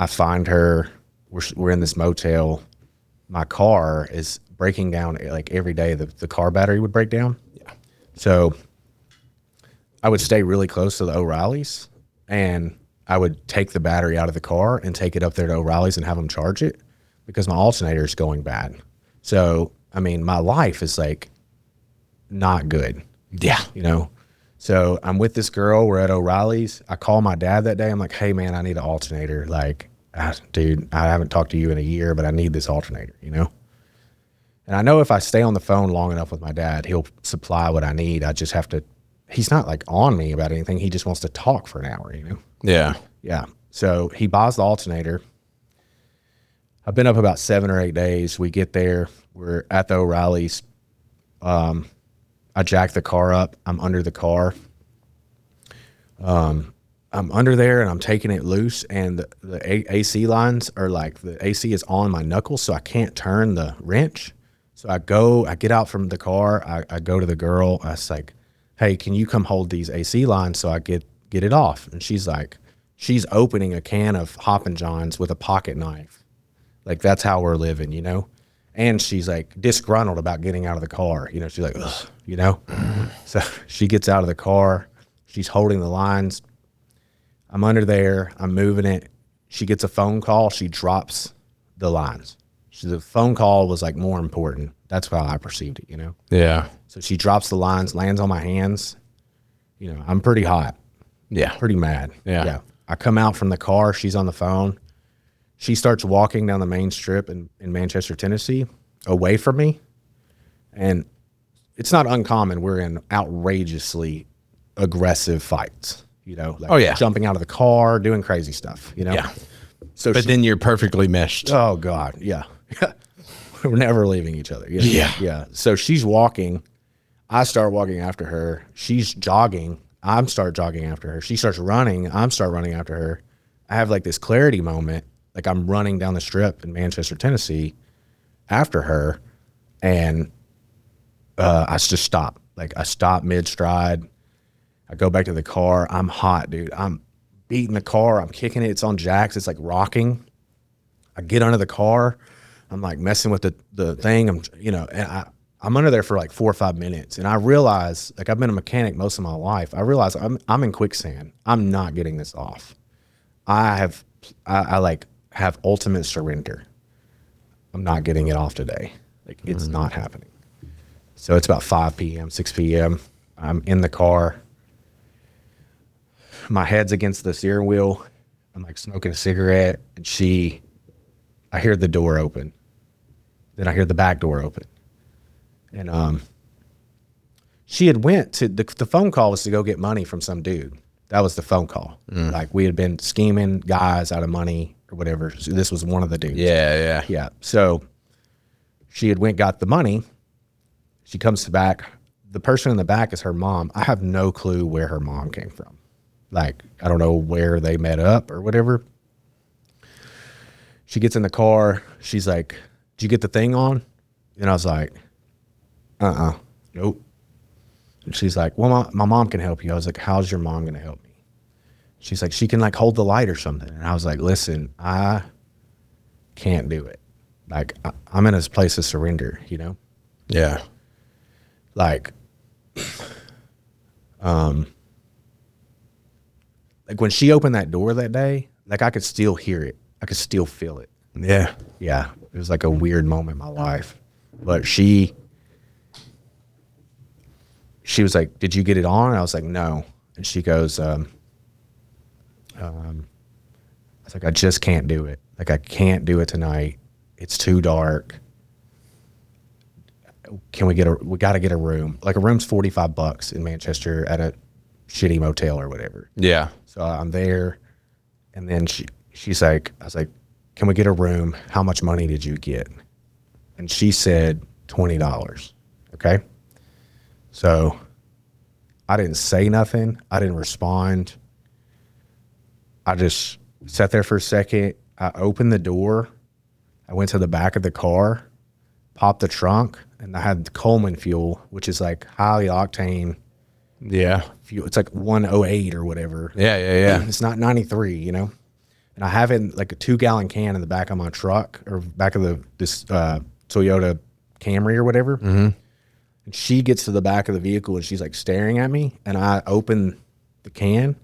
find her. We're in this motel. My car is breaking down like every day. The car battery would break down. Yeah. So I would stay really close to the O'Reilly's, and I would take the battery out of the car and take it up there to O'Reilly's and have them charge it, because my alternator is going bad. So, my life is like not good. Yeah. So I'm with this girl. We're at O'Reilly's. I call my dad that day. I'm like, hey, man, I need an alternator. Like, dude, I haven't talked to you in a year, but I need this alternator, And I know if I stay on the phone long enough with my dad, he'll supply what I need. I just have to, he's not like on me about anything. He just wants to talk for an hour, Yeah. Yeah. So he buys the alternator. I've been up about 7 or 8 days. We get there. We're at the O'Reilly's. I jack the car up. I'm under the car. I'm under there and I'm taking it loose, and the AC lines are like, the AC is on my knuckles, so I can't turn the wrench. So I get out from the car. I go to the girl. I was like, hey, can you come hold these AC lines so I get it off? And she's like, she's opening a can of Hoppin' Johns with a pocket knife. Like, that's how we're living, you know? And she's like disgruntled about getting out of the car. You know, she's like, ugh, you know? So she gets out of the car. She's holding the lines. I'm under there. I'm moving it. She gets a phone call. She drops the lines. The phone call was like more important. That's how I perceived it, you know? Yeah. So she drops the lines, lands on my hands. You know, I'm pretty hot. Yeah. Pretty mad. Yeah. I come out from the car. She's on the phone. She starts walking down the main strip in Manchester, Tennessee, away from me. And it's not uncommon. We're in outrageously aggressive fights, you know? Like jumping out of the car, doing crazy stuff, you know? Yeah. So but then you're perfectly meshed. Oh, God. Yeah. We're never leaving each other. Yeah. So she's walking. I start walking after her. She's jogging. I start jogging after her. She starts running. I start running after her. I have like this clarity moment. Like, I'm running down the strip in Manchester, Tennessee after her. And I just stop. Like, I stop mid-stride. I go back to the car. I'm hot, dude. I'm beating the car. I'm kicking it. It's on jacks. It's like rocking. I get under the car. I'm like messing with the thing. And I'm under there for like 4 or 5 minutes. And I realize, like, I've been a mechanic most of my life. I realize I'm in quicksand. I'm not getting this off. I have ultimate surrender. I'm not getting it off today. Like, it's not happening. So it's about 5 p.m., 6 p.m. I'm in the car. My head's against the steering wheel. I'm like smoking a cigarette, and I hear the door open. Then I hear the back door open. And she had went to, the phone call was to go get money from some dude. That was the phone call. Like, we had been scheming guys out of money or whatever. So this was one of the dudes. Yeah. So she had got the money. She comes back. The person in the back is her mom. I have no clue where her mom came from. Like, I don't know where they met up or whatever. She gets in the car. She's like, did you get the thing on? And I was like, nope. And she's like, well, my mom can help you. I was like, how's your mom going to help me? She's like, she can like hold the light or something. And I was like, listen, I can't do it. Like, I'm in a place of surrender, you know? Yeah. Like, like when she opened that door that day, like, I could still hear it. I could still feel it. Yeah. Yeah. It was like a weird moment in my life. But she was like, did you get it on? And I was like, no. And she goes, I was like, I just can't do it. Like, I can't do it tonight. It's too dark. We got to get a room. Like, a room's $45 in Manchester at a shitty motel or whatever. Yeah. So I'm there. And then she's like, I was like, can we get a room? How much money did you get? And she said $20. Okay. So I didn't say nothing. I didn't respond. I just sat there for a second. I opened the door. I went to the back of the car, popped the trunk, and I had Coleman fuel, which is like highly octane. Yeah. Fuel. It's like 108 or whatever. Yeah. It's not 93, you know? And I have it in like a 2-gallon can in the back of my truck, or back of this Toyota Camry or whatever. Mm-hmm. And she gets to the back of the vehicle and she's like staring at me, and I open the can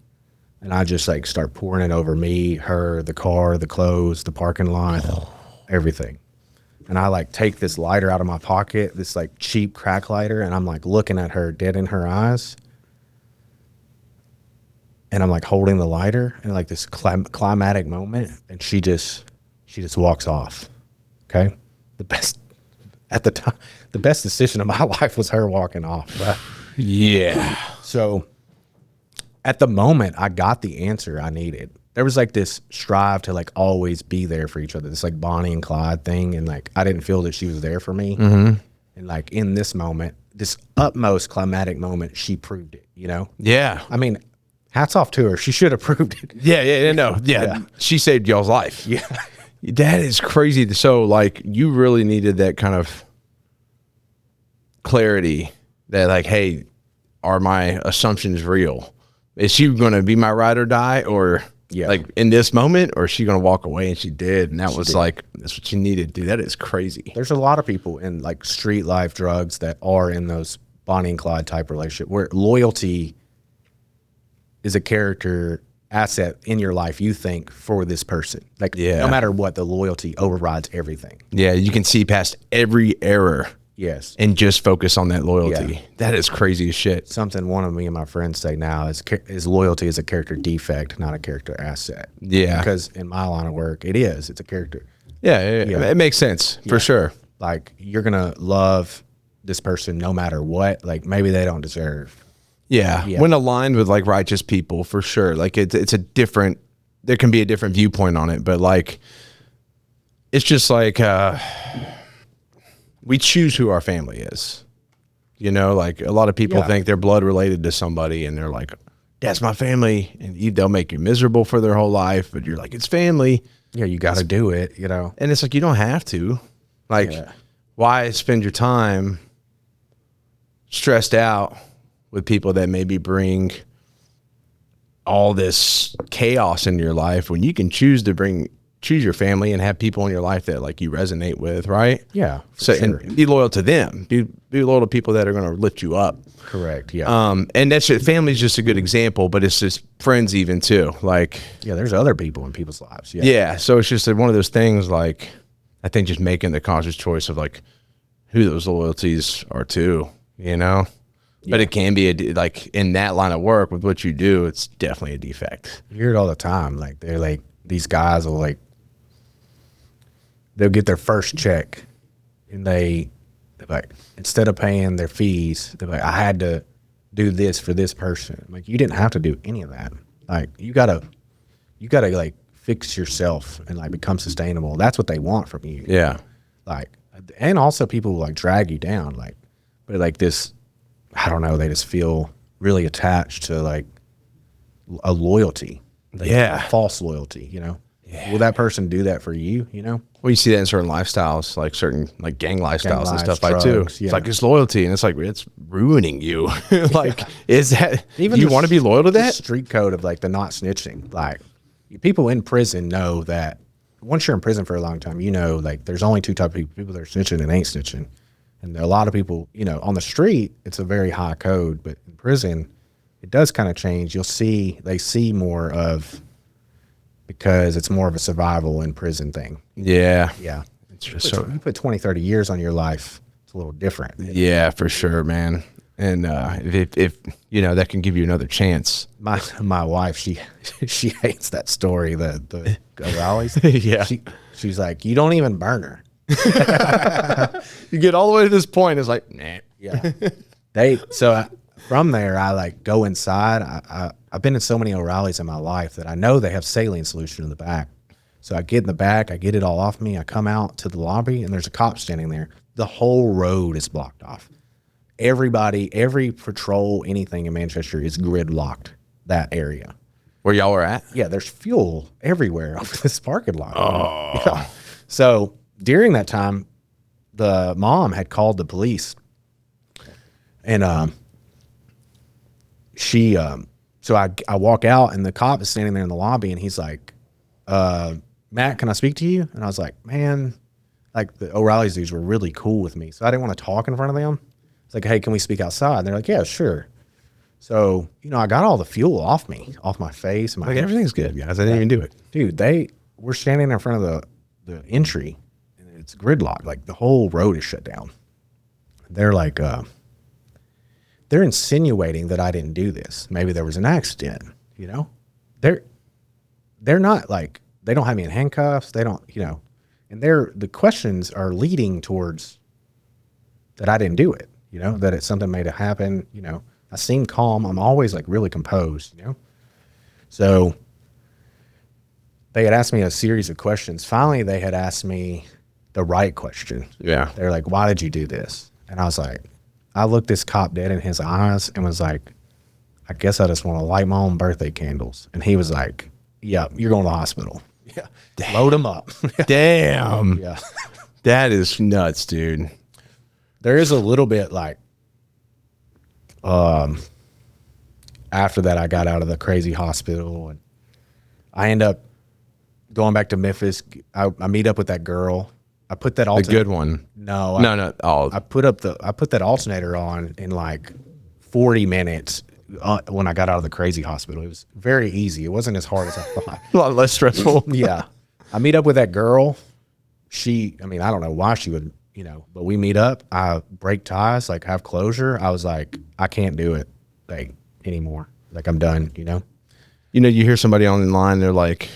and I just like start pouring it over me, her, the car, the clothes, the parking lot, everything. And I like take this lighter out of my pocket, this like cheap crack lighter, and I'm like looking at her dead in her eyes. And I'm like holding the lighter in like this climatic moment, and she just walks off. Okay. The best decision of my life was her walking off. Right? Yeah. So at the moment, I got the answer I needed. There was like this strive to like always be there for each other, this like Bonnie and Clyde thing. And like, I didn't feel that she was there for me. Mm-hmm. And like in this moment, this utmost climatic moment, she proved it, you know? Yeah. I mean, hats off to her. She should have proved it. Yeah. She saved y'all's life. Yeah. That is crazy. So like you really needed that kind of clarity that like, hey, are my assumptions real? Is she going to be my ride or die, or like in this moment, or is she going to walk away? And she did. And that was like, that's what she needed, dude. That is crazy. There's a lot of people in like street life drugs that are in those Bonnie and Clyde type relationship where loyalty is a character asset in your life, you think, for this person. Like no matter what, the loyalty overrides everything. Yeah. You can see past every error. Yes. And just focus on that loyalty. Yeah. That is crazy as shit. Something one of me and my friends say now is loyalty is a character defect, not a character asset. Yeah. Because in my line of work, it is. It's a character. Yeah. It makes sense for sure. Like you're going to love this person no matter what. Like maybe they don't deserve. Yeah. When aligned with like righteous people, for sure. Like it's a different, there can be a different viewpoint on it, but like, it's just like, we choose who our family is, you know, like a lot of people think they're blood related to somebody and they're like, that's my family. And they'll make you miserable for their whole life, but you're like, it's family. Yeah. You got to do it, you know? And it's like, you don't have to, like, why spend your time stressed out with people that maybe bring all this chaos into your life when you can choose your family and have people in your life that like you resonate with, right? Yeah. So and be loyal to them. Be loyal to people that are going to lift you up. Correct. Yeah. And that's it. Family's just a good example, but it's just friends even too. Like there's other people in people's lives. Yeah. Yeah. So it's just one of those things. Like I think just making the conscious choice of like who those loyalties are to, you know. Yeah. But it can be like in that line of work with what you do, it's definitely a defect. You hear it all the time. Like they're like these guys will like. They'll get their first check and they're like, instead of paying their fees, they're like, I had to do this for this person. I'm like, you didn't have to do any of that. Like you gotta like fix yourself and like become sustainable. That's what they want from you. Yeah. Like, and also people will like drag you down. Like, but like this, I don't know, they just feel really attached to like a loyalty. A false loyalty, you know? Yeah. Will that person do that for you, you know? Well, you see that in certain lifestyles, like certain like gang lifestyles and stuff like too. Yeah. It's like it's loyalty, and it's like it's ruining you. Like, is that even? Do you want to be loyal to that? Street code of like the not snitching. Like, people in prison know that once you're in prison for a long time, you know, like there's only two types of people that are snitching and ain't snitching, and a lot of people, you know, on the street it's a very high code, but in prison it does kind of change. They see more of. Because it's more of a survival in prison thing. Yeah. Yeah. You put 20, 30 years on your life, it's a little different. Yeah, for sure, man. And if you know, that can give you another chance. My wife, she hates that story, the rallies. Yeah. She's like, you don't even burn her. You get all the way to this point, it's like, nah. Yeah. From there, I like go inside. I've been in so many O'Reillys in my life that I know they have saline solution in the back. So I get in the back, I get it all off me. I come out to the lobby and there's a cop standing there. The whole road is blocked off. Everybody, every patrol, anything in Manchester is gridlocked that area. Where y'all were at? Yeah, there's fuel everywhere over this parking lot. Oh. Yeah. So during that time, the mom had called the police and so I walk out and the cop is standing there in the lobby and he's like, Matt, can I speak to you? And I was like, man, like the O'Reilly's dudes were really cool with me. So I didn't want to talk in front of them. It's like, hey, can we speak outside? And they're like, yeah, sure. So, you know, I got all the fuel off me, off my face. And like everything's good, guys. I didn't even do it. Dude, we're standing in front of the entry and it's gridlocked. Like the whole road is shut down. They're like, they're insinuating that I didn't do this. Maybe there was an accident, you know? They're not like, they don't have me in handcuffs. They don't, you know, and the questions are leading towards that I didn't do it, you know, that it's something made it happen, you know. I seem calm. I'm always like really composed, you know? So they had asked me a series of questions. Finally, they had asked me the right question. Yeah. They're like, why did you do this? And I was like, I looked this cop dead in his eyes and was like, I guess I just want to light my own birthday candles. And he was like, yeah, you're going to the hospital. Yeah. Load them up. Damn. Yeah. That is nuts, dude. There is a little bit like, after that, I got out of the crazy hospital and I end up going back to Memphis. I meet up with that girl. I put that The alternator. good one. No, No. Oh, I put that alternator on in like 40 minutes when I got out of the crazy hospital. It was very easy. It wasn't as hard as I thought. a lot less stressful. Yeah. I meet up with that girl. I don't know why she would, but we meet up. I break ties, like have closure. I was like, I can't do it like anymore. Like I'm done, You hear somebody online, they're like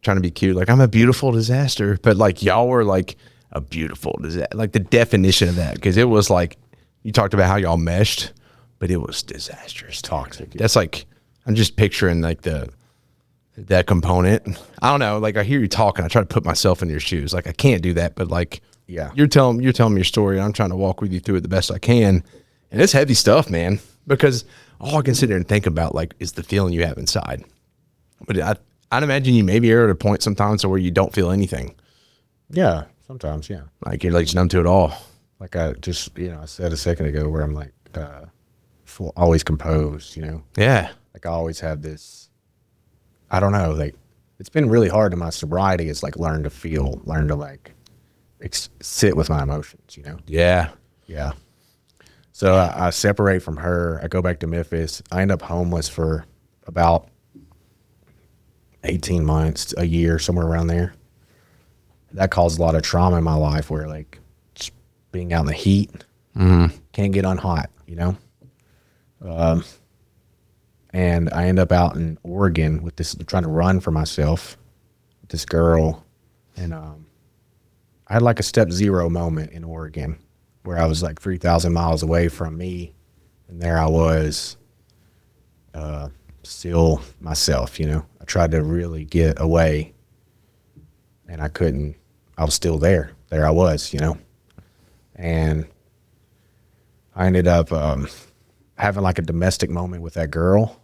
trying to be cute, like I'm a beautiful disaster, but like y'all were like a beautiful disaster, like the definition of that, because it was like you talked about how y'all meshed, but it was disastrous, Toxic. That's like I'm just picturing like that component. I don't know, like I hear you talking, I try to put myself in your shoes, like I can't do that, but like Yeah. you're telling me your story, and I'm trying to walk with you through it the best I can, and it's heavy stuff, man, because all I can sit there and think about like is the feeling you have inside. But I'd imagine you maybe are at a point sometimes where you don't feel anything. Yeah. Sometimes. Yeah. Like you're like just numb to it all. Like I just, I said a second ago where I'm like, always composed, Yeah. like I always have this, I don't know, like it's been really hard in my sobriety. It's like learn to like sit with my emotions, Yeah. Yeah. So I separate from her. I go back to Memphis. I end up homeless for about 18 months, a year, somewhere around there. That caused a lot of trauma in my life where like just being out in the heat, can't get unhot, and I end up out in Oregon with this, trying to run for myself with this girl. And I had like a step zero moment in Oregon where I was like 3,000 miles away from me. And there I was, still myself, I tried to really get away and I couldn't. I was still there. There I was, and I ended up having like a domestic moment with that girl.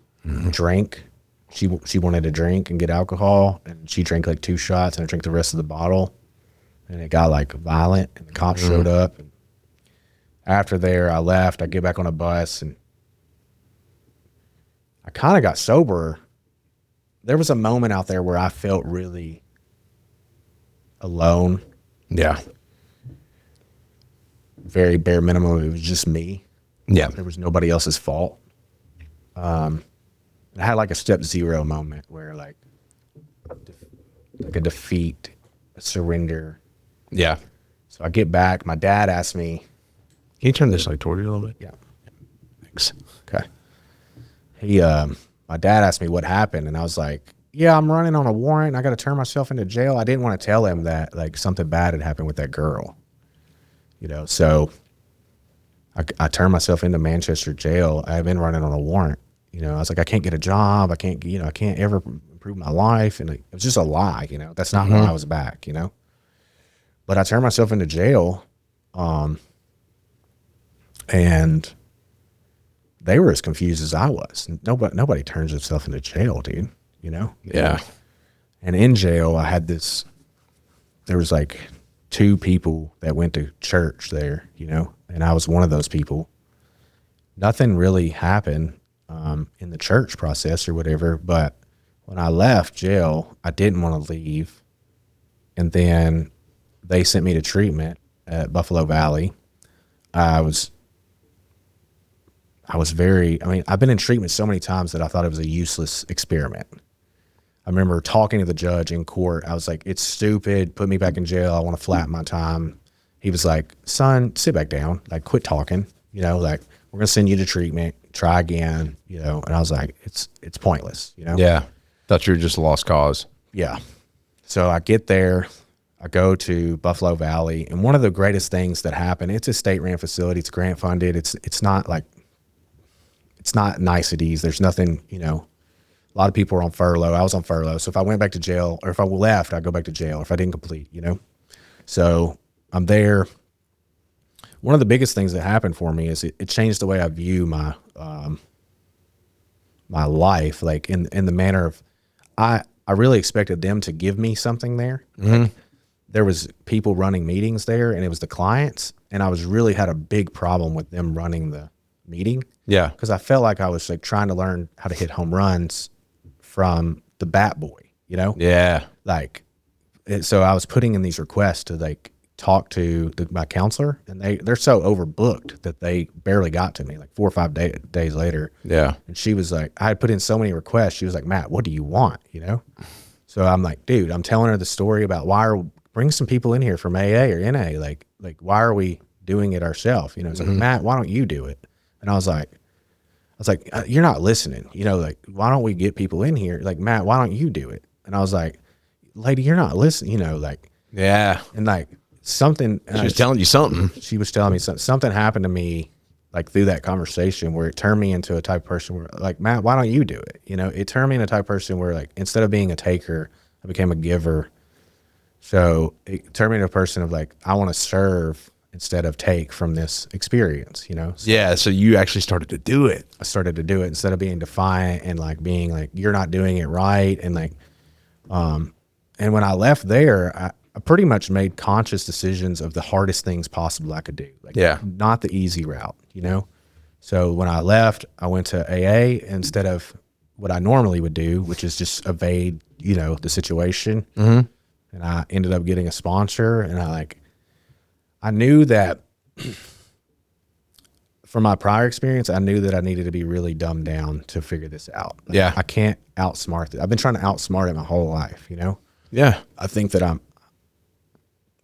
Drank. She wanted to drink and get alcohol, and she drank like 2 shots, and I drank the rest of the bottle, and it got like violent, and the cops showed up. And after there, I left. I get back on a bus, and I kind of got sober. There was a moment out there where I felt really alone. Yeah. Very bare minimum. It was just me. Yeah. There was nobody else's fault. I had like a step zero moment where like a defeat, a surrender. Yeah. So I get back. My dad asked me. Can you turn this like toward you a little bit? Yeah. Thanks. Okay. My dad asked me what happened, and I was like, yeah, I'm running on a warrant. I got to turn myself into jail. I didn't want to tell him that like something bad had happened with that girl, so I turned myself into Manchester jail. I've been running on a warrant. I was like, I can't get a job. I can't ever improve my life. And it was just a lie, that's not why I was back, but I turned myself into jail. And they were as confused as I was. Nobody turns themselves into jail, dude, Yeah. And in jail, I had there was like 2 people that went to church there, and I was one of those people. Nothing really happened in the church process or whatever, but when I left jail, I didn't want to leave. And then they sent me to treatment at Buffalo Valley. I've been in treatment so many times that I thought it was a useless experiment. I remember talking to the judge in court. I was like, it's stupid. Put me back in jail. I want to flatten my time. He was like, son, sit back down. Like, quit talking. Like, we're going to send you to treatment. Try again. And I was like, it's pointless. Yeah. Thought you were just a lost cause. Yeah. So I get there. I go to Buffalo Valley. And one of the greatest things that happened, it's a state-ran facility. It's grant funded. It's not niceties. There's nothing, a lot of people are on furlough. I was on furlough. So if I went back to jail, or if I left, I'd go back to jail, or if I didn't complete, So I'm there. One of the biggest things that happened for me is it changed the way I view my my life, like in the manner of, I really expected them to give me something there. Like, there was people running meetings there, and it was the clients, and I was really had a big problem with them running the meeting. Yeah. Because I felt like I was like trying to learn how to hit home runs from the bat boy, you know? Yeah. Like, so I was putting in these requests to like talk to my counselor, and they're so overbooked that they barely got to me like 4 or 5 days later. Yeah. And she was like, I had put in so many requests. She was like, Matt, what do you want? You know? So I'm like, dude, I'm telling her the story about bring some people in here from AA or NA. Like why are we doing it ourselves? You know, it's like, Matt, why don't you do it? And I was like, you're not listening. You know, like, why don't we get people in here? Like, Matt, why don't you do it? And I was like, lady, you're not listening. You know, like, yeah. And like something. She was telling you something. She was telling me something. Something happened to me, like through that conversation, where it turned me into a type of person where, like, Matt, why don't you do it? You know, it turned me into a type of person where, like, instead of being a taker, I became a giver. So it turned me into a person of like, I want to serve instead of take from this experience, you know? So yeah. So you actually started to do it. I started to do it instead of being defiant and like being like, you're not doing it right. And like, and when I left there, I pretty much made conscious decisions of the hardest things possible I could do. Like, yeah. Not the easy route, you know? So when I left, I went to AA instead of what I normally would do, which is just evade, you know, the situation. And I ended up getting a sponsor, and I knew that from my prior experience, I knew that I needed to be really dumbed down to figure this out. Like, yeah. I can't outsmart it. I've been trying to outsmart it my whole life, you know? Yeah. I think that I'm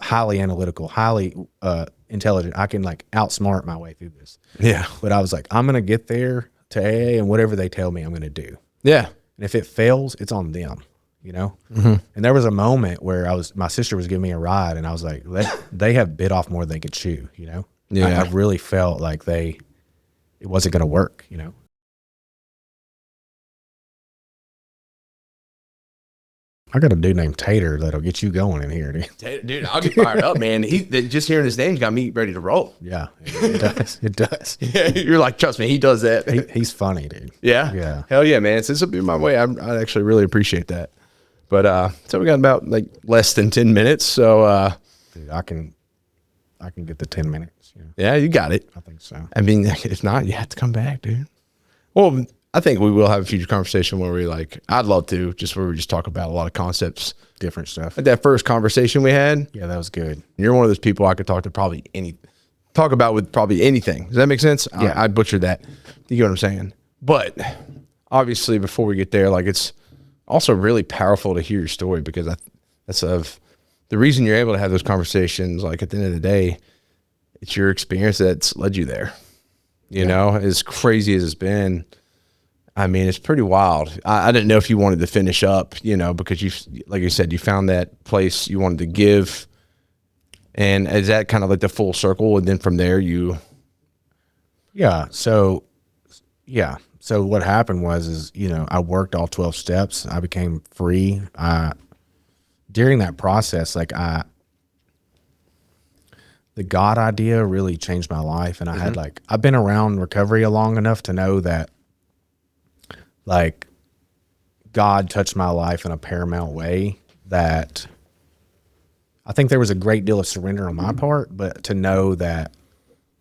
highly analytical, highly intelligent. I can like outsmart my way through this. Yeah. But I was like, I'm going to get there to AA, and whatever they tell me, I'm going to do. Yeah. And if it fails, it's on them, you know? And there was a moment where my sister was giving me a ride, and I was like, they have bit off more than they could chew, you know? Yeah. I really felt like it wasn't going to work, you know? I got a dude named Tater that'll get you going in here, dude. Dude, I'll get fired up, man. Just hearing his name got me ready to roll. Yeah, it does. It does. Yeah, you're like, trust me, he does that. He's funny, dude. Yeah? Yeah. Hell yeah, man. Since it'll be my way, I actually really appreciate that. But so we got about like less than 10 minutes. So dude, I can get the 10 minutes. You know? Yeah, you got it. I think so. I mean, if not, you have to come back, dude. Well, I think we will have a future conversation where I'd love to, where we just talk about a lot of concepts. Different stuff. Like that first conversation we had. Yeah, that was good. You're one of those people I could talk about with probably anything. Does that make sense? Yeah. I butchered that. You get what I'm saying? But obviously before we get there, like, it's also really powerful to hear your story, because that's the reason you're able to have those conversations. Like, at the end of the day, it's your experience that's led you there. You know, as crazy as it's been, I mean, it's pretty wild. I didn't know if you wanted to finish up, you know, because like you said, you found that place you wanted to give. And is that kind of like the full circle? And then from there Yeah. So what happened was, you know, I worked all 12 steps. I became free. During that process, like, the God idea really changed my life. And I had I've been around recovery long enough to know that, like, God touched my life in a paramount way, that I think there was a great deal of surrender on my part, but to know that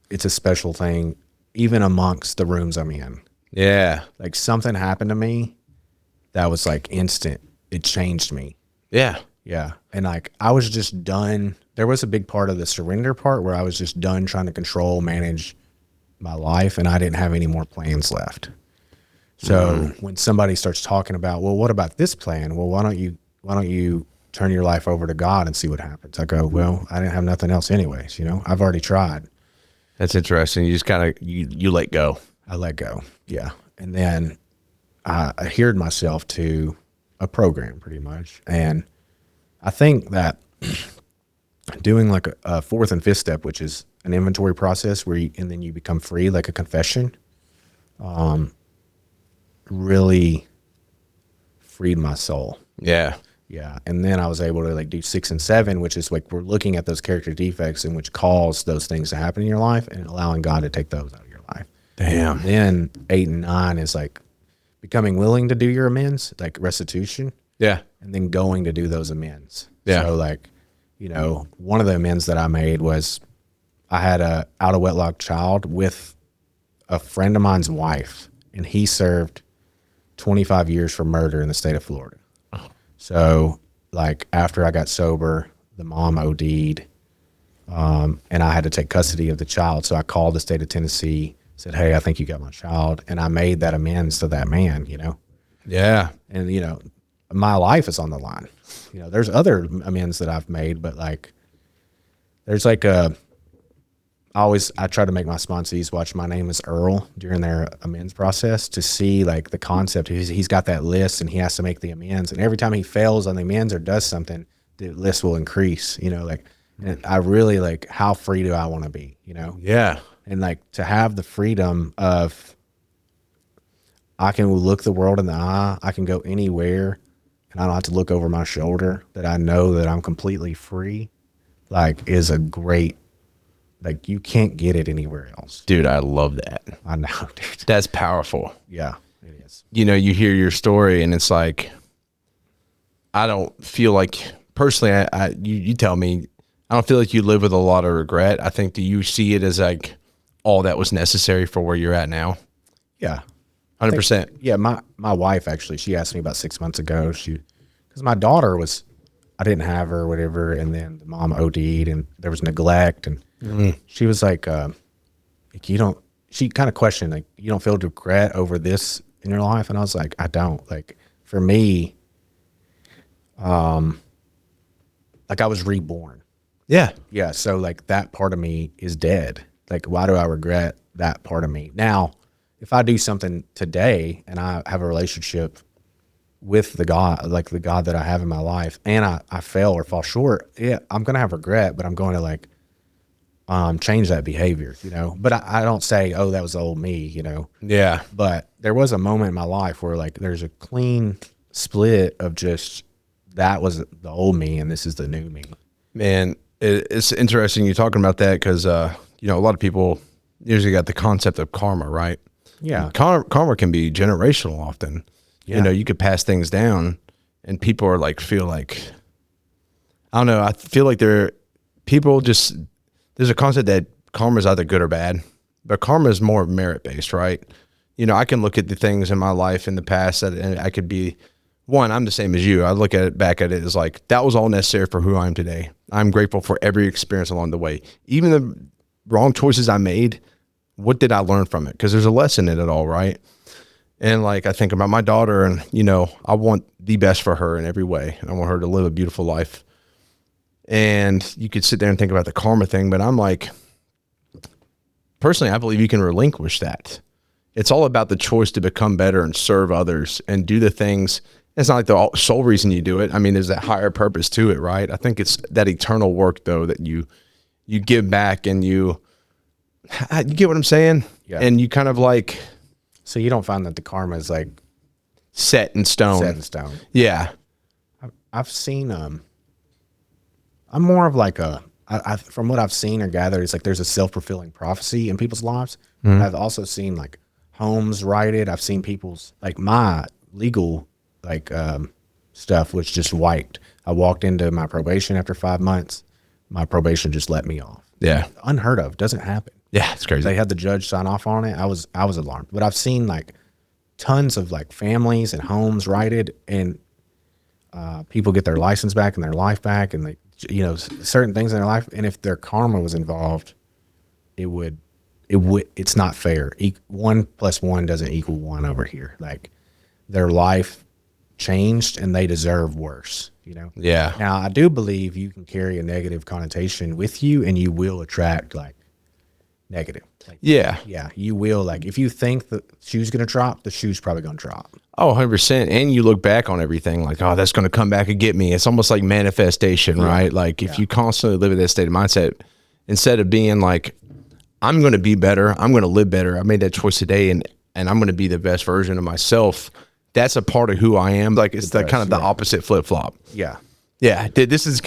it's a special thing, even amongst the rooms I'm in. Yeah. Like, something happened to me that was like instant. It changed me. Yeah. Yeah. And like, I was just done. There was a big part of the surrender part where I was just done trying to control, manage my life, and I didn't have any more plans left. So when somebody starts talking about, well, what about this plan? Well, why don't you turn your life over to God and see what happens? I go, well, I didn't have nothing else anyways. You know, I've already tried. That's interesting. You just kind of, you let go. I let go. Yeah. And then I adhered myself to a program pretty much. And I think that doing like a fourth and fifth step, which is an inventory process and then you become free, like a confession, really freed my soul. Yeah. Yeah. And then I was able to like do 6 and 7, which is like, we're looking at those character defects and which cause those things to happen in your life and allowing God to take those out of your life. Damn. And then 8 and 9 is like becoming willing to do your amends, like restitution, Yeah. and then going to do those amends. Yeah. So like, one of the amends that I made was I had a out of wedlock child with a friend of mine's wife, and he served 25 years for murder in the state of Florida. Oh. So like after I got sober, the mom OD'd, and I had to take custody of the child. So I called the state of Tennessee, said, hey, I think you got my child. And I made that amends to that man, Yeah. And, my life is on the line. There's other amends that I've made, but like, there's like I try to make my sponsees watch My Name is Earl during their amends process to see like the concept. He's got that list and he has to make the amends. And every time he fails on the amends or does something, the list will increase, and I really like, how free do I want to be, Yeah. And like to have the freedom of, I can look the world in the eye. I can go anywhere and I don't have to look over my shoulder, that I know that I'm completely free, like is a great, like you can't get it anywhere else. Dude, I love that. I know, dude. That's powerful. Yeah, it is. You hear your story and it's like, I don't feel like, personally, you tell me, I don't feel like you live with a lot of regret. I think, do you see it as like all that was necessary for where you're at now? Yeah. 100%. Yeah, my wife actually, she asked me about 6 months ago. Because my daughter I didn't have her or whatever, and then the mom OD'd, and there was neglect, and she was like, she kind of questioned, like, you don't feel regret over this in your life? And I was like, I don't. Like, for me, like I was reborn. Yeah. Yeah, so like that part of me is dead. Like, why do I regret that part of me? Now, if I do something today and I have a relationship with the God, like the God that I have in my life, and I fail or fall short, yeah, I'm going to have regret, but I'm going to like change that behavior, But I don't say, oh, that was the old me, Yeah. But there was a moment in my life where like there's a clean split of just, that was the old me and this is the new me. Man, it's interesting you talking about that because, a lot of people usually got the concept of karma, right? Yeah. Karma can be generational often. Yeah. You could pass things down and people are like, feel like, I don't know. I feel like there's a concept that karma is either good or bad, but karma is more merit based, right? I can look at the things in my life in the past and I could be, I'm the same as you. I look at it back at it as like, that was all necessary for who I am today. I'm grateful for every experience along the way. Even the wrong choices I made, what did I learn from it? Because there's a lesson in it all, right? And like, I think about my daughter and, I want the best for her in every way. And I want her to live a beautiful life. And you could sit there and think about the karma thing, but I'm like, personally, I believe you can relinquish that. It's all about the choice to become better and serve others and do the things. It's not like the sole reason you do it. I mean, there's that higher purpose to it, right? I think it's that eternal work though, that you give back and you get what I'm saying? Yeah. And you kind of like, so you don't find that the karma is like set in stone. set in stone. Yeah. I've seen, I'm more of like from what I've seen or gathered, it's like there's a self-fulfilling prophecy in people's lives. Mm-hmm. I've also seen like homes righted. I've seen people's, like my legal, like stuff was just wiped. I walked into my probation after 5 months. My probation just let me off. Yeah. Unheard of. Doesn't happen. Yeah, it's crazy. They had the judge sign off on it. I was alarmed. But I've seen like tons of like families and homes righted, and people get their license back and their life back, and like, certain things in their life. And if their karma was involved, it's not fair. 1 + 1 doesn't equal 1 over here. Like their life changed and they deserve worse, Yeah. Now I do believe you can carry a negative connotation with you and you will attract like negative. Like, yeah. Yeah. You will, like, if you think the shoe's going to drop, the shoe's probably going to drop. Oh, 100%. And you look back on everything like, oh, that's going to come back and get me. It's almost like manifestation, right? Like if you constantly live in that state of mindset, instead of being like, I'm going to be better, I'm going to live better, I made that choice today and I'm going to be the best version of myself. That's a part of who I am. Like it's the kind of the opposite flip flop. Yeah. Yeah. This is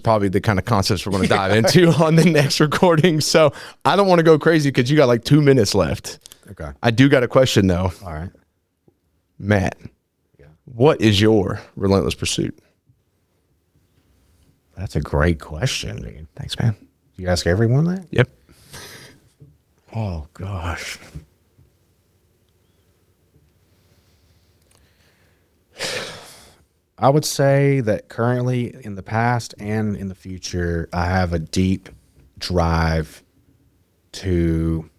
probably the kind of concepts we're going to dive into on the next recording. So I don't want to go crazy because you got like 2 minutes left. Okay. I do got a question though. All right. Matt, Yeah. what is your relentless pursuit? That's a great question, dude. Thanks, man. You ask everyone that? Yep. Oh, gosh. I would say that currently, in the past and in the future, I have a deep drive to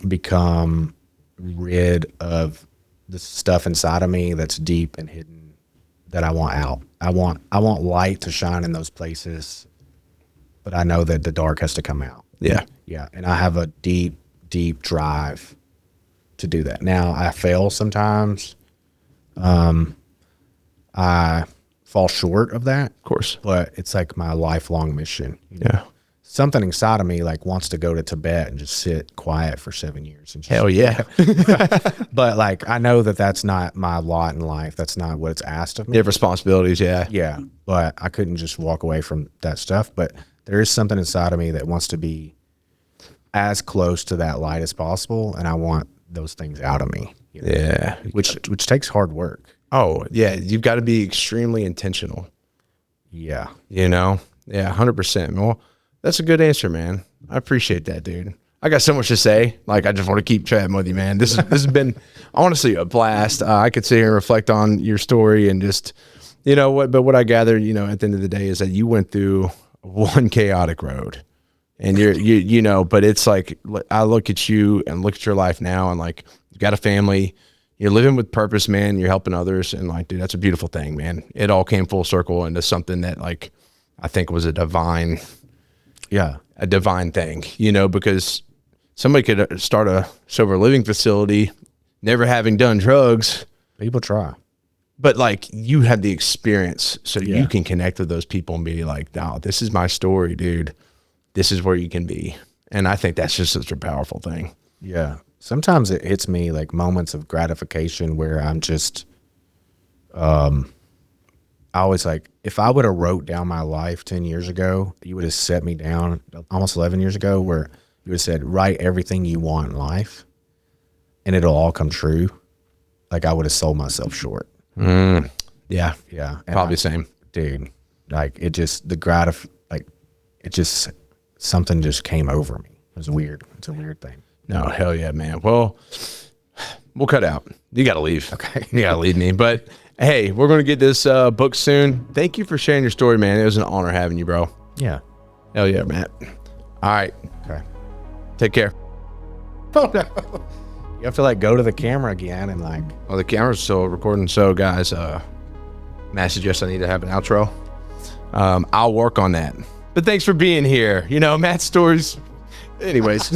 become rid of the stuff inside of me that's deep and hidden that I want out. I want light to shine in those places, but I know that the dark has to come out. Yeah. Yeah, and I have a deep, deep drive to do that. Now, I fail sometimes. I fall short of that, Of course. but it's like my lifelong mission. You know? Yeah. Something inside of me like wants to go to Tibet and just sit quiet for 7 years. And just, Hell yeah. but like, I know that that's not my lot in life. That's not what it's asked of me. You have responsibilities. Yeah. Yeah, but I couldn't just walk away from that stuff. But there is something inside of me that wants to be as close to that light as possible, and I want those things out of me. You know? Yeah. Which takes hard work. Oh, yeah. You've got to be extremely intentional. Yeah. You know? Yeah, 100%. Well, that's a good answer, man. I appreciate that, dude. I got so much to say. Like, I just want to keep chatting with you, man. This has been honestly a blast. I could sit here and reflect on your story and just, you know what, but what I gather, you know, at the end of the day is that you went through one chaotic road. And you know, but it's like, I look at you and look at your life now and like, you got a family, you're living with purpose, man. You're helping others. And like, dude, that's a beautiful thing, man. It all came full circle into something that like, I think was a divine thing, you know, because somebody could start a sober living facility, never having done drugs. People try. But like, you had the experience, so you can connect with those people and be like, no, this is my story, dude. This is where you can be. And I think that's just such a powerful thing. Yeah. Sometimes it hits me like moments of gratification where I'm just, I always like, if I would have wrote down my life 10 years ago, you would have set me down almost 11 years ago where you would have said, write everything you want in life and it'll all come true. Like I would have sold myself short. Yeah. Yeah. And Probably same. Dude, like it just, something just came over me. It was weird. It's a weird thing. No, hell yeah, man. Well, we'll cut out. You got to leave. Okay. You got to leave me. But hey, we're going to get this book soon. Thank you for sharing your story, man. It was an honor having you, bro. Yeah. Hell yeah, Matt. All right. Okay. Take care. Oh, no. You have to like go to the camera again and like. Well, the camera's still recording. So guys, Matt suggests I need to have an outro. I'll work on that. But thanks for being here. You know, Matt's stories. Anyways.